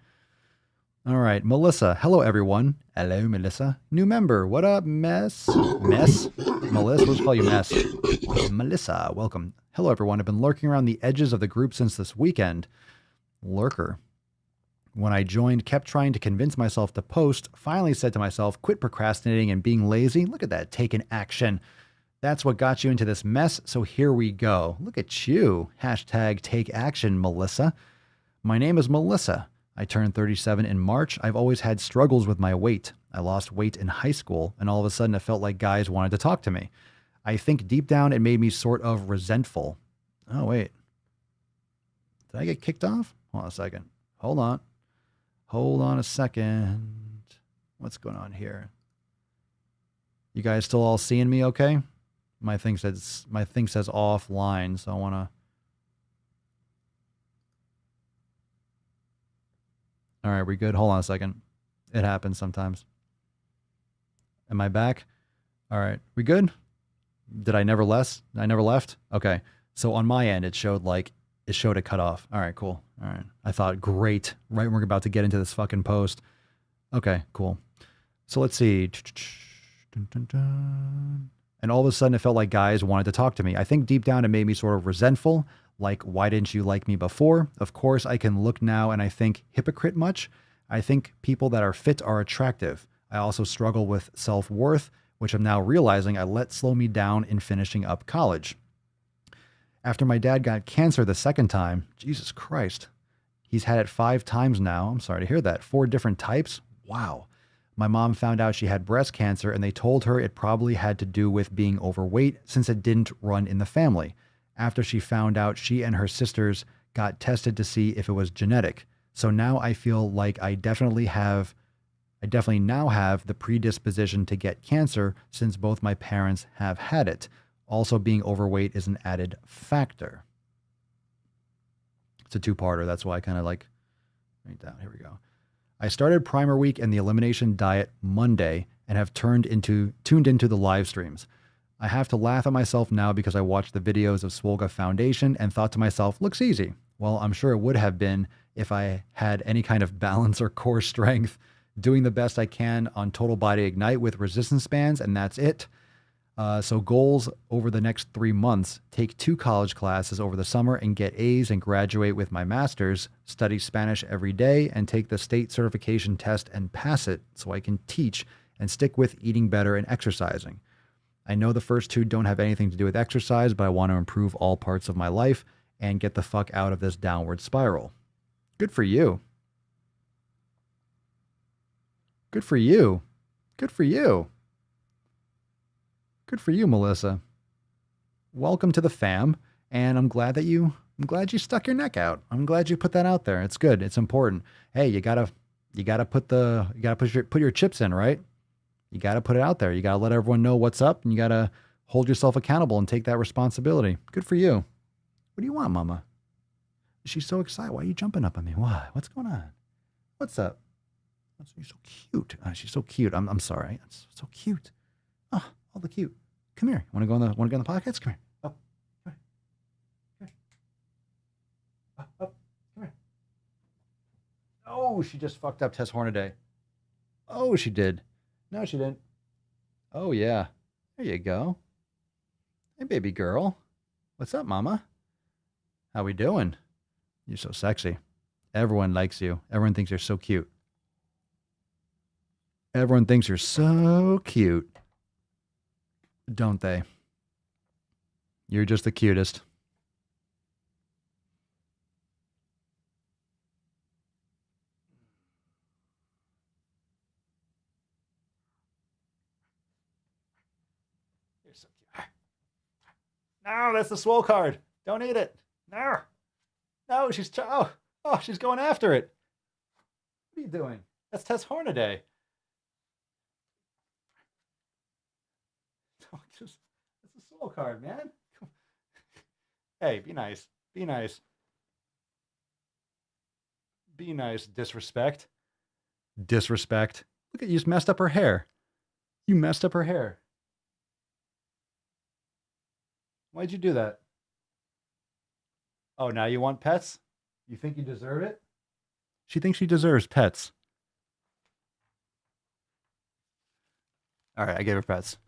All right, Melissa. Hello, everyone. Hello, Melissa. New member. What up, Mess? Mess? Melissa, let's call you Mess. Melissa, welcome. Hello, everyone. I've been lurking around the edges of the group since this weekend. Lurker. When I joined, kept trying to convince myself to post, finally said to myself, quit procrastinating and being lazy. Look at that, taking action. That's what got you into this mess, so here we go. Look at you. Hashtag take action, Melissa. My name is Melissa. I turned 37 in March. I've always had struggles with my weight. I lost weight in high school, and all of a sudden it felt like guys wanted to talk to me. I think deep down it made me sort of resentful. Oh, wait. Did I get kicked off? Hold on a second. Hold on. Hold on a second. What's going on here? You guys still all seeing me okay? My thing says offline, so I want to. All right, we good? Hold on a second. It happens sometimes. Am I back? All right, we good? Did I never left? I never left? Okay. So on my end, it showed it cut off. All right, cool. All right. I thought, great. Right, we're about to get into this fucking post. Okay, cool. So let's see. And all of a sudden, it felt like guys wanted to talk to me. I think deep down, it made me sort of resentful. Like, why didn't you like me before? Of course, I can look now and I think, hypocrite much? I think people that are fit are attractive. I also struggle with self-worth, which I'm now realizing I let slow me down in finishing up college. After my dad got cancer the second time, Jesus Christ, he's had it 5 times now. I'm sorry to hear that. 4 different types? Wow. My mom found out she had breast cancer and they told her it probably had to do with being overweight since it didn't run in the family. After she found out, she and her sisters got tested to see if it was genetic. So now I feel like I definitely now have the predisposition to get cancer since both my parents have had it. Also, being overweight is an added factor. It's a 2-parter. That's why I kind of like write down. Here we go. I started Primer Week and the Elimination Diet Monday and have tuned into the live streams. I have to laugh at myself now because I watched the videos of Swole Foundation and thought to myself, looks easy. Well, I'm sure it would have been if I had any kind of balance or core strength. Doing the best I can on Total Body Ignite with resistance bands, and that's it. So goals over the next 3 months: take 2 college classes over the summer and get A's and graduate with my master's, study Spanish every day and take the state certification test and pass it so I can teach, and stick with eating better and exercising. I know the first 2 don't have anything to do with exercise, but I want to improve all parts of my life and get the fuck out of this downward spiral. Good for you. Good for you. Good for you. Good for you, Melissa. Welcome to the fam, and I'm glad you stuck your neck out. I'm glad you put that out there. It's good. It's important. Hey, you gotta put your chips in, right? You gotta put it out there. You gotta let everyone know what's up, and you gotta hold yourself accountable and take that responsibility. Good for you. What do you want, Mama? She's so excited. Why are you jumping up on me? Why? What's going on? What's up? You're so cute. She's so cute. I'm sorry. It's so cute. Oh, all the cute. Come here. Want to go on the podcast? Come here. Oh, come here. Up. Come here. Oh, she just fucked up Tess Hornaday. Oh, she did. No, she didn't. Oh, yeah. There you go. Hey, baby girl. What's up, Mama? How we doing? You're so sexy. Everyone likes you. Everyone thinks you're so cute. Everyone thinks you're so cute. Don't they? You're just the cutest. You're so cute. No, that's the Swole card. Don't eat it. No, she's she's going after it. What are you doing? That's Tess Hornaday. It's a Swole card, man. Hey, be nice. Be nice. Be nice. Disrespect. Disrespect. Look at you, just messed up her hair. You messed up her hair. Why'd you do that? Oh, now you want pets? You think you deserve it? She thinks she deserves pets. All right, I gave her pets.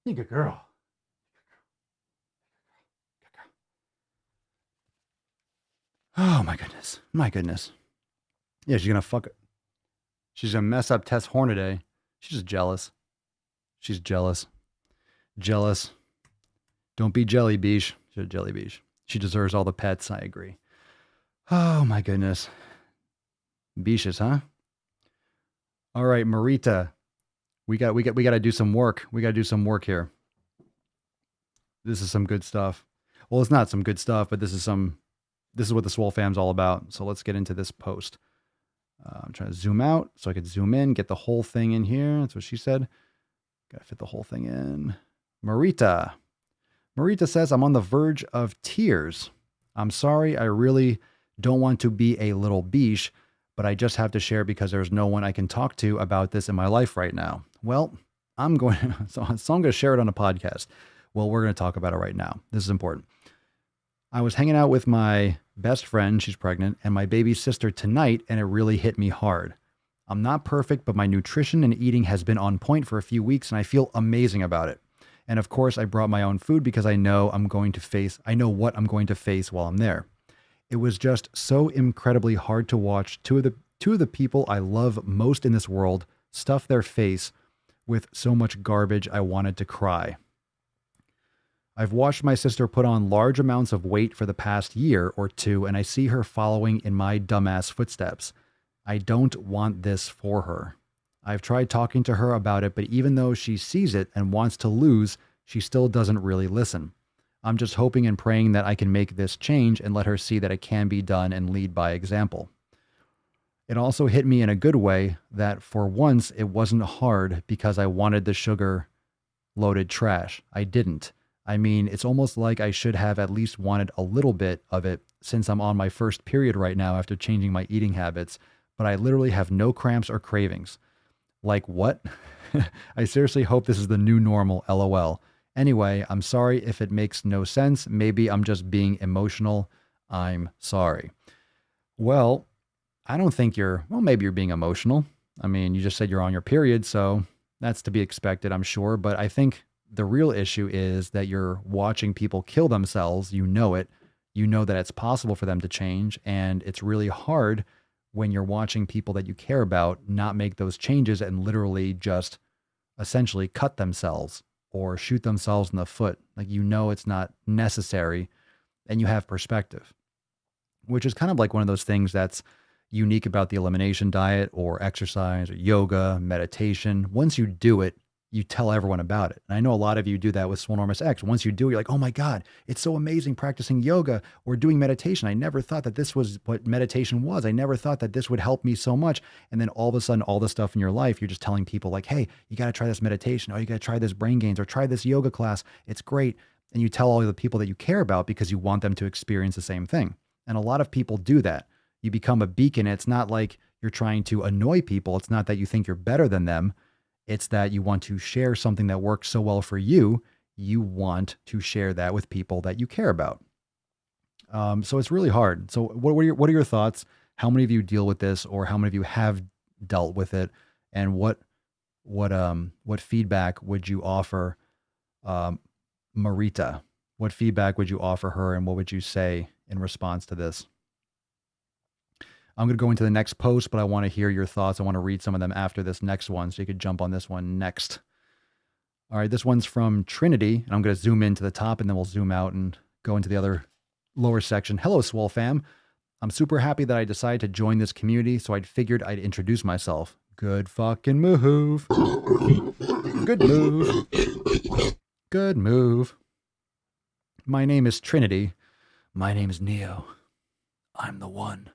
You good girl. Oh my goodness. My goodness. Yeah, she's gonna fuck it. She's gonna mess up Tess Hornaday. She's just jealous. She's jealous. Jealous. Don't be jelly beach. She's a jelly beach. She deserves all the pets. I agree. Oh my goodness. Beaches, huh? All right, Marita. We got to do some work. We got to do some work here. This is some good stuff. Well, it's not some good stuff, but this is what the SwoleFam's all about. So let's get into this post. I'm trying to zoom out so I could zoom in, get the whole thing in here. That's what she said. Got to fit the whole thing in. Marita. Marita says, I'm on the verge of tears. I'm sorry. I really don't want to be a little beesh, but I just have to share because there's no one I can talk to about this in my life right now. Well, I'm going to share it on a podcast. Well, we're going to talk about it right now. This is important. I was hanging out with my best friend, she's pregnant, and my baby sister tonight, and it really hit me hard. I'm not perfect, but my nutrition and eating has been on point for a few weeks, and I feel amazing about it. And of course, I brought my own food because I know what I'm going to face while I'm there. It was just so incredibly hard to watch two of the people I love most in this world stuff their face with so much garbage I wanted to cry. I've watched my sister put on large amounts of weight for the past year or two, and I see her following in my dumbass footsteps. I don't want this for her. I've tried talking to her about it, but even though she sees it and wants to lose, she still doesn't really listen. I'm just hoping and praying that I can make this change and let her see that it can be done and lead by example. It also hit me in a good way that for once it wasn't hard because I wanted the sugar-loaded trash. I didn't. I mean, it's almost like I should have at least wanted a little bit of it since I'm on my first period right now after changing my eating habits, but I literally have no cramps or cravings. Like what? I seriously hope this is the new normal, LOL. Anyway, I'm sorry if it makes no sense. Maybe I'm just being emotional. I'm sorry. Well, I don't think maybe you're being emotional. I mean, you just said you're on your period, so that's to be expected, I'm sure. But I think the real issue is that you're watching people kill themselves. You know it. You know that it's possible for them to change. And it's really hard when you're watching people that you care about not make those changes and literally just essentially cut themselves or shoot themselves in the foot. Like, you know, it's not necessary and you have perspective, which is kind of like one of those things that's unique about the elimination diet or exercise or yoga, meditation. Once you do it, you tell everyone about it. And I know a lot of you do that with Swolenormous X. Once you do it, you're like, oh my God, it's so amazing practicing yoga or doing meditation. I never thought that this was what meditation was. I never thought that this would help me so much. And then all of a sudden, all the stuff in your life, you're just telling people like, hey, you got to try this meditation. Oh, you got to try this brain gains or try this yoga class. It's great. And you tell all the people that you care about because you want them to experience the same thing. And a lot of people do that. You become a beacon. It's not like you're trying to annoy people. It's not that you think you're better than them. It's that you want to share something that works so well for you. You want to share that with people that you care about. So it's really hard. So what are your thoughts? How many of you deal with this, or how many of you have dealt with it? And what feedback would you offer Marita? What feedback would you offer her, and what would you say in response to this? I'm going to go into the next post, but I want to hear your thoughts. I want to read some of them after this next one, so you could jump on this one next. All right, this one's from Trinity, and I'm going to zoom into the top, and then we'll zoom out and go into the other lower section. Hello, SwoleFam. I'm super happy that I decided to join this community, so I figured I'd introduce myself. Good fucking move. Good move. Good move. My name is Trinity. My name is Neo. I'm the one.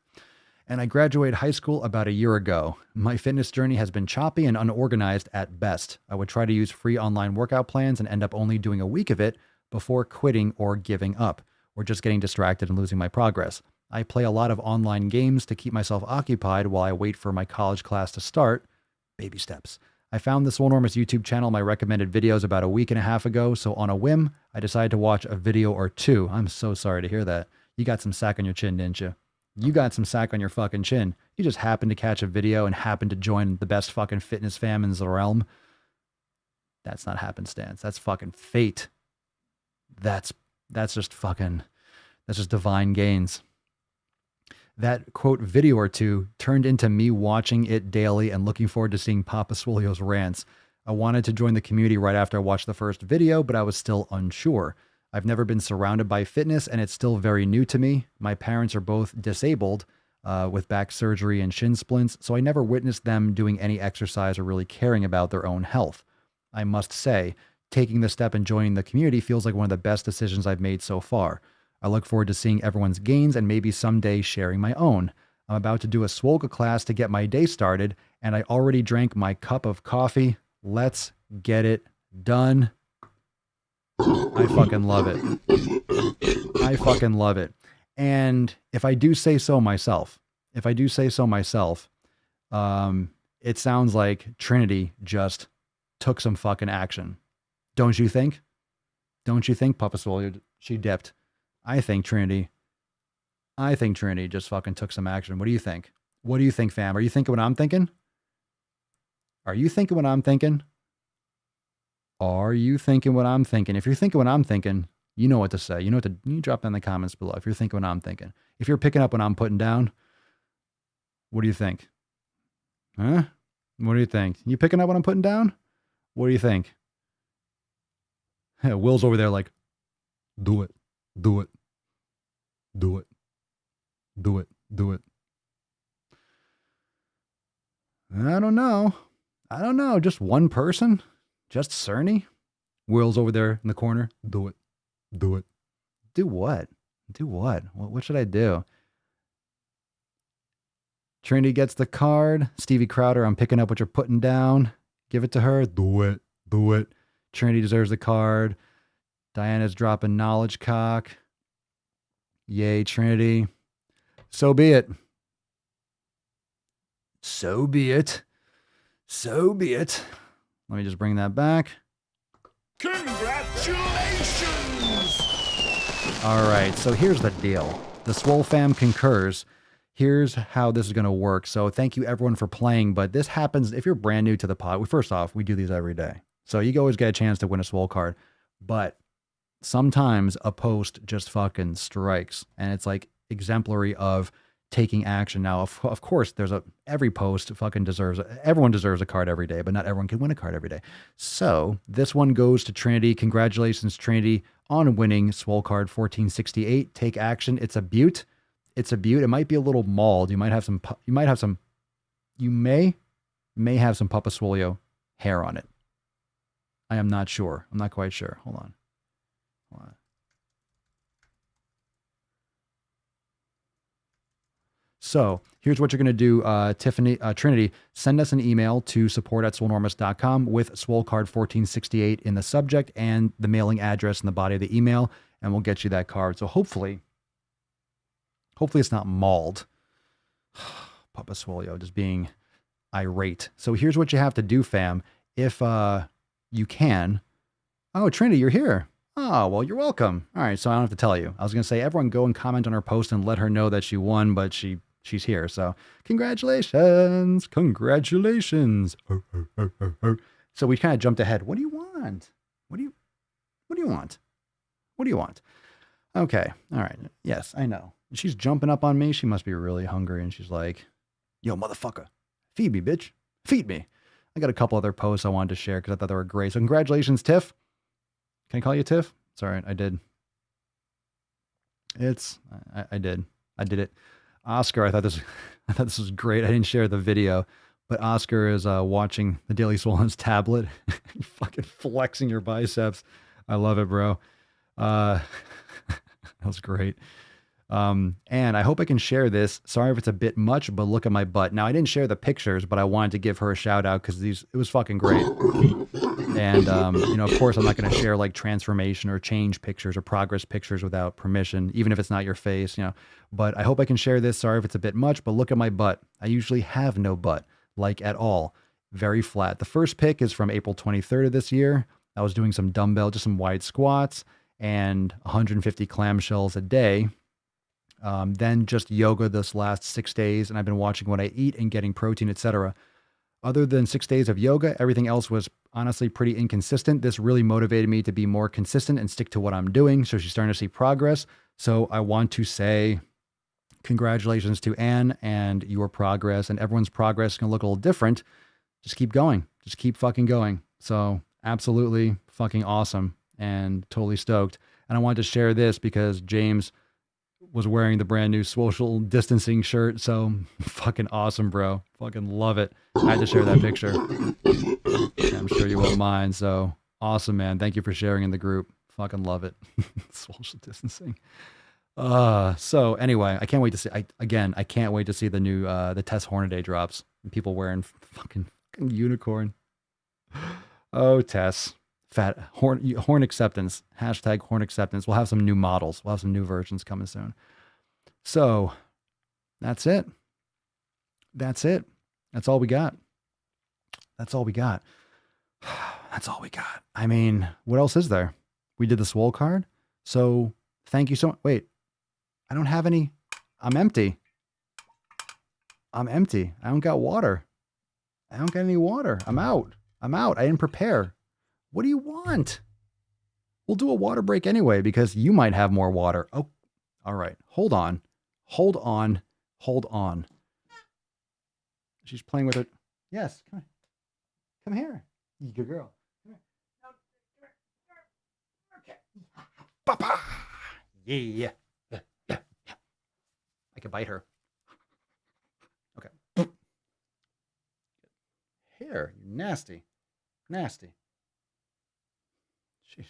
and I graduated high school about a year ago. My fitness journey has been choppy and unorganized at best. I would try to use free online workout plans and end up only doing a week of it before quitting or giving up, or just getting distracted and losing my progress. I play a lot of online games to keep myself occupied while I wait for my college class to start. Baby steps. I found the Swolenormous YouTube channel, my recommended videos, about a week and a half ago, so on a whim, I decided to watch a video or two. I'm so sorry to hear that. You got some sack on your chin, didn't you? You got some sack on your fucking chin. You just happened to catch a video and happened to join the best fucking fitness fam in the realm. That's not happenstance. That's fucking fate. That's just divine gains. That quote video or two turned into me watching it daily and looking forward to seeing Papa Swolio's rants. I wanted to join the community right after I watched the first video, but I was still unsure. I've never been surrounded by fitness and it's still very new to me. My parents are both disabled with back surgery and shin splints, so I never witnessed them doing any exercise or really caring about their own health. I must say, taking the step and joining the community feels like one of the best decisions I've made so far. I look forward to seeing everyone's gains and maybe someday sharing my own. I'm about to do a Swoll class to get my day started, and I already drank my cup of coffee. Let's get it done. I fucking love it. I fucking love it. And if I do say so myself, it sounds like Trinity just took some fucking action. Don't you think? Don't you think, Papa Swole, she dipped? I think Trinity just fucking took some action. What do you think? What do you think, fam? Are you thinking what I'm thinking? Are you thinking what I'm thinking? Are you thinking what I'm thinking? If you're thinking what I'm thinking, you know what to say. You know what to, you drop that in the comments below. If you're thinking what I'm thinking. If you're picking up what I'm putting down, what do you think? Huh? What do you think? You picking up what I'm putting down? What do you think? Will's over there like, do it. Do it. Do it. Do it. Do it. I don't know. Just one person? Just Cerny? Will's over there in the corner. Do it. Do it. Do what? Do what? What should I do? Trinity gets the card. Stevie Crowder, I'm picking up what you're putting down. Give it to her. Do it. Do it. Trinity deserves the card. Diana's dropping knowledge cock. Yay, Trinity. So be it. So be it. So be it. Let me just bring that back. Congratulations! All right, so here's the deal. The SwoleFam concurs. Here's how this is going to work. So thank you everyone for playing, but this happens if you're brand new to the pod. First off, we do these every day. So you always get a chance to win a Swoll card, but sometimes a post just fucking strikes and it's like exemplary of taking action. Now, of course, every post fucking everyone deserves a card every day, but not everyone can win a card every day. So this one goes to Trinity. Congratulations, Trinity, on winning Swoll card 1468. Take action. It's a beaut. It's a beaut. It might be a little mauled. You may have some Papa Swolio hair on it. I am not sure. I'm not quite sure. Hold on. So here's what you're going to do, Trinity. Send us an email to support@swolenormous.com with Swoll card 1468 in the subject and the mailing address in the body of the email, and we'll get you that card. So hopefully it's not mauled. Papa Swolio just being irate. So here's what you have to do, fam. If you can. Oh, Trinity, you're here. Oh, well, you're welcome. All right, so I don't have to tell you. I was going to say, everyone go and comment on her post and let her know that she won, but she's here. So congratulations. Congratulations. So we kind of jumped ahead. What do you want? What do you want? What do you want? Okay. All right. Yes, I know. She's jumping up on me. She must be really hungry. And she's like, yo, motherfucker, feed me, bitch. Feed me. I got a couple other posts I wanted to share because I thought they were great. So congratulations, Tiff. Can I call you Tiff? It's all right. I did. I did it. Oscar, I thought this was great. I didn't share the video, but Oscar is watching the Daily Swoll on his tablet. You fucking flexing your biceps. I love it, bro. That was great. And I hope I can share this. Sorry if it's a bit much, but look at my butt. Now, I didn't share the pictures, but I wanted to give her a shout out because it was fucking great. And, of course, I'm not going to share like transformation or change pictures or progress pictures without permission, even if it's not your face, But I hope I can share this. Sorry if it's a bit much, but look at my butt. I usually have no butt, like at all. Very flat. The first pic is from April 23rd of this year. I was doing some dumbbell, just some wide squats and 150 clamshells a day. Then just yoga this last 6 days, and I've been watching what I eat and getting protein, etc. Other than 6 days of yoga, everything else was honestly pretty inconsistent. This really motivated me to be more consistent and stick to what I'm doing. So she's starting to see progress. So I want to say congratulations to Anne and your progress, and everyone's progress can look a little different. Just keep going. Just keep fucking going. So absolutely fucking awesome and totally stoked. And I wanted to share this because James was wearing the brand new social distancing shirt. So fucking awesome, bro. Fucking love it. I had to share that picture. I'm sure you won't mind. So awesome, man. Thank you for sharing in the group. Fucking love it. Social distancing. So anyway, I can't wait to see, I can't wait to see the new, the Tess Hornaday drops and people wearing fucking unicorn. Oh, Tess. Fat horn acceptance, hashtag horn acceptance. We'll have some new models. We'll have some new versions coming soon. So that's it. That's it. That's all we got. That's all we got. That's all we got. I mean, what else is there? We did the Swoll card. So thank you so much. Wait, I don't have any. I'm empty. I'm empty. I don't got water. I don't got any water. I'm out. I didn't prepare. What do you want? We'll do a water break anyway, because you might have more water. Oh, all right. Hold on. Hold on. Hold on. She's playing with it. Yes. Come here. Come here. You good girl. Come here. Okay. Papa. Yeah. Yeah. I can bite her. Okay. Here. You nasty. Nasty. Jeez.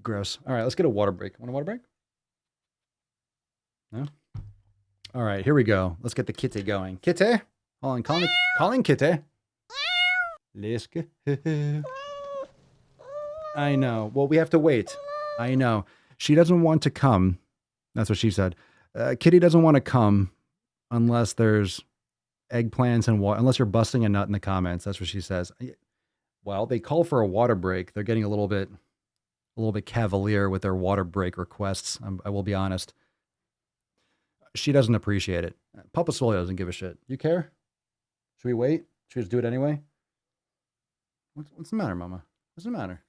Gross. All right, let's get a water break. Want a water break? No? All right, here we go. Let's get the kitty going. Kitty? Hold on, calling kitty. Let's go. I know. Well, we have to wait. I know. She doesn't want to come. That's what she said. Kitty doesn't want to come unless there's eggplants and water, unless you're busting a nut in the comments. That's what she says. Well, they call for a water break. They're getting a little bit cavalier with their water break requests. I will be honest. She doesn't appreciate it. Papa Swoll doesn't give a shit. You care? Should we wait? Should we just do it anyway? What's the matter, Mama? What's the matter?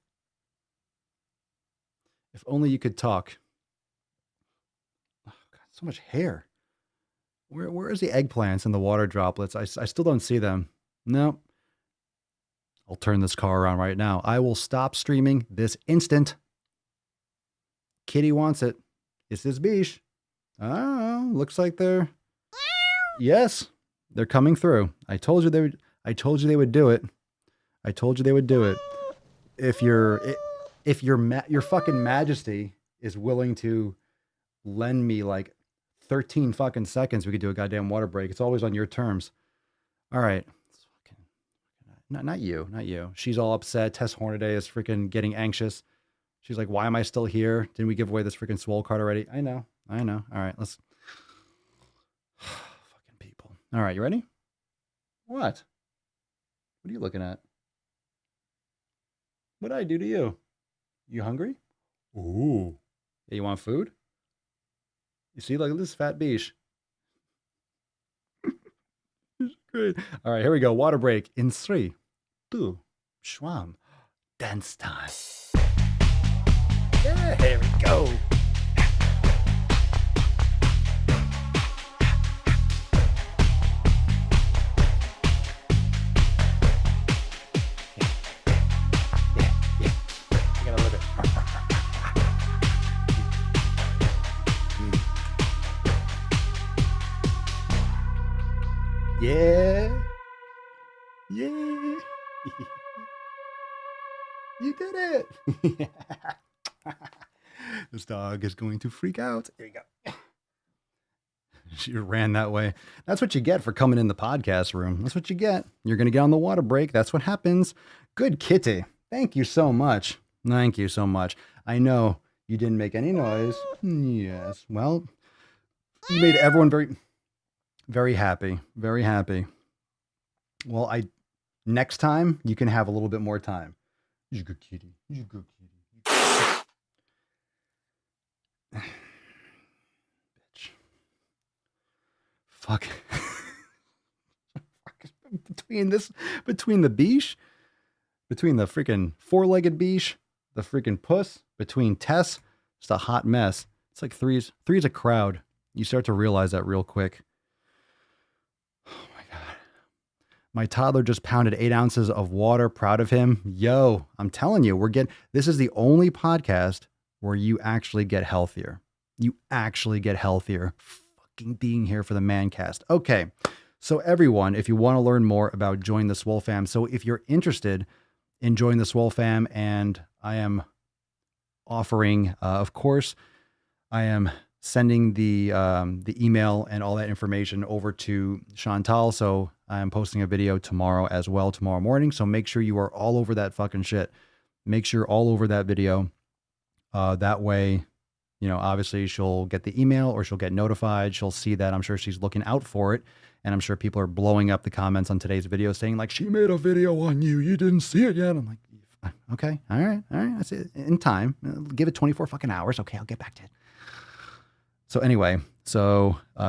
If only you could talk. Oh, God, so much hair. Where is the eggplants and the water droplets? I still don't see them. No. I'll turn this car around right now. I will stop streaming this instant. Kitty wants it. It's this biche. Oh, looks like they're... Yes, they're coming through. I told you they would. I told you they would do it. I told you they would do it. If your fucking majesty is willing to lend me like 13 fucking seconds, we could do a goddamn water break. It's always on your terms. All right. Not you. She's all upset. Tess Hornaday is freaking getting anxious. She's like, why am I still here? Didn't we give away this freaking Swoll card already? I know. All right, let's... Fucking people. All right, you ready? What? What are you looking at? What did I do to you? You hungry? Ooh. Yeah, you want food? You see, like this fat biche. Great. All right, here we go. Water break in 3, 2, 1. Dance time. Yeah, here we go. Yeah. I gotta live it. Yeah. You did it. This dog is going to freak out. Here you go. She ran that way. That's what you get for coming in the podcast room. That's what you get. You're going to get on the water break. That's what happens. Good kitty. Thank you so much. Thank you so much. I know you didn't make any noise. Yes. Well, you made everyone very, very happy. Very happy. Well, next time you can have a little bit more time. You're a good kitty. You're a good kitty. Bitch. Fuck. between the beesh, between the freaking four-legged beesh, the freaking puss, between Tess, it's a hot mess. It's like three's a crowd. You start to realize that real quick. Oh my God. My toddler just pounded 8 ounces of water. Proud of him. Yo, I'm telling you, this is the only podcast where you actually get healthier. You actually get healthier. Fucking being here for the Mancast. Okay. So everyone, if you want to learn more about join the SwoleFam, so if you're interested in joining the SwoleFam, and I am offering, of course, I am sending the email and all that information over to Chantal. So I'm posting a video tomorrow as well, tomorrow morning. So make sure you are all over that fucking shit. Make sure you're all over that video. That way, you know, obviously she'll get the email or she'll get notified. She'll see that. I'm sure she's looking out for it. And I'm sure people are blowing up the comments on today's video saying like, she made a video on you. You didn't see it yet. I'm like, okay. All right. That's it. In time. Give it 24 fucking hours. Okay. I'll get back to it. So anyway,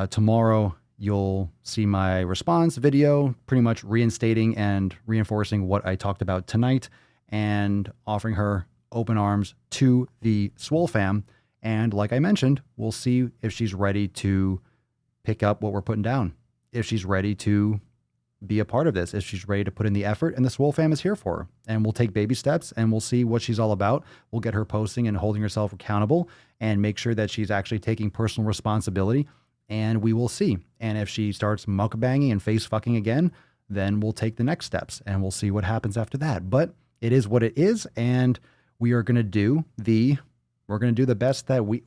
tomorrow you'll see my response video, pretty much reinstating and reinforcing what I talked about tonight and offering her open arms to the SwoleFam. And like I mentioned, we'll see if she's ready to pick up what we're putting down, if she's ready to be a part of this, if she's ready to put in the effort, and the SwoleFam is here for her. And we'll take baby steps and we'll see what she's all about. We'll get her posting and holding herself accountable and make sure that she's actually taking personal responsibility, and we will see. And if she starts mukbanging and face fucking again, then we'll take the next steps and we'll see what happens after that. But it is what it is. And we are going to do the best that when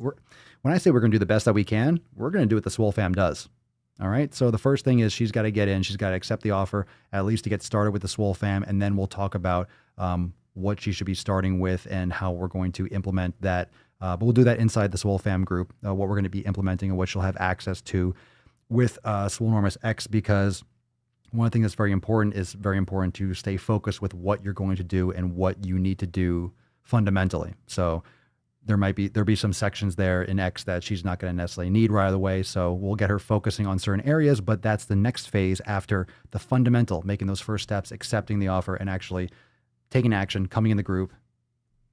I say we're going to do the best that we can, we're going to do what the SwoleFam does. All right. So the first thing is she's got to get in. She's got to accept the offer, at least to get started with the SwoleFam. And then we'll talk about what she should be starting with and how we're going to implement that. But we'll do that inside the SwoleFam group, what we're going to be implementing and what she'll have access to with Swolenormous X, because one thing that's very important to stay focused with what you're going to do and what you need to do fundamentally. So there'll be some sections there in X that she's not going to necessarily need right away. So we'll get her focusing on certain areas, but that's the next phase after the fundamental, making those first steps, accepting the offer and actually taking action, coming in the group,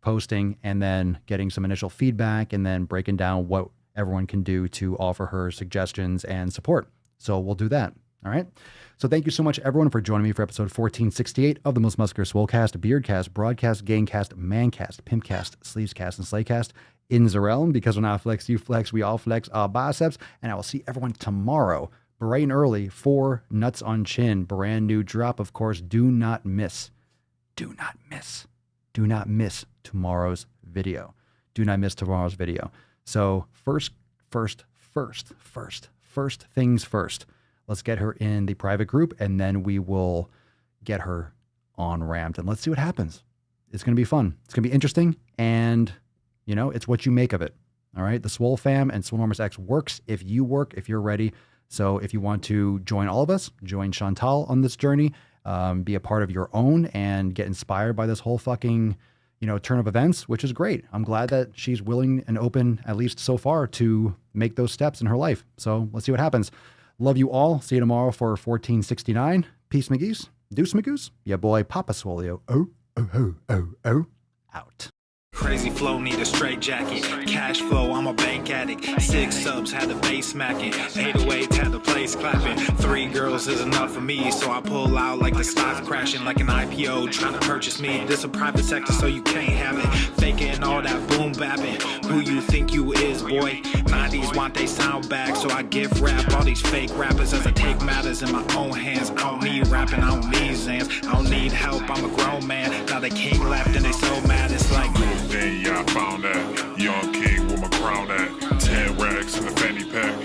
posting, and then getting some initial feedback and then breaking down what everyone can do to offer her suggestions and support. So we'll do that. All right. So thank you so much, everyone, for joining me for episode 1468 of the Most Muscular Swolecast, Beardcast, Broadcast, Gamecast, Mancast, Pimpcast, Sleevescast, and Slaycast in the realm. Because when I flex, you flex, we all flex our biceps. And I will see everyone tomorrow, bright and early, for Nuts on Chin. Brand new drop, of course. Do not miss. Do not miss. Do not miss tomorrow's video. Do not miss tomorrow's video. So first things first. Let's get her in the private group, and then we will get her on ramped, and let's see what happens. It's going to be fun. It's going to be interesting, and you know, it's what you make of it. All right. The SwoleFam and Swolenormous X works if you're ready. So if you want to join all of us, join Chantal on this journey, be a part of your own and get inspired by this whole fucking, turn of events, which is great. I'm glad that she's willing and open, at least so far, to make those steps in her life. So let's see what happens. Love you all. See you tomorrow for 1469. Peace, McGee's. Deuce, McGoose. Yeah, boy, Papa Swolio. Out. Crazy flow, need a straight jacket. Cash flow, I'm a bank addict. 6 subs, had the bass smacking. 808s, had the place clapping. 3 girls is enough for me, so I pull out like the stock crashing. Like an IPO, trying to purchase me. This a private sector, so you can't have it. Faking all that boom bapping. Who you think you is, boy? 90s want they sound back, so I give rap all these fake rappers as I take matters in my own hands. I don't need rapping, I don't need Zans. I don't need help, I'm a grown man. Now they can't left and they so mad, it's like Then yeah, I found that young king with my crown at 10 racks in the fanny pack.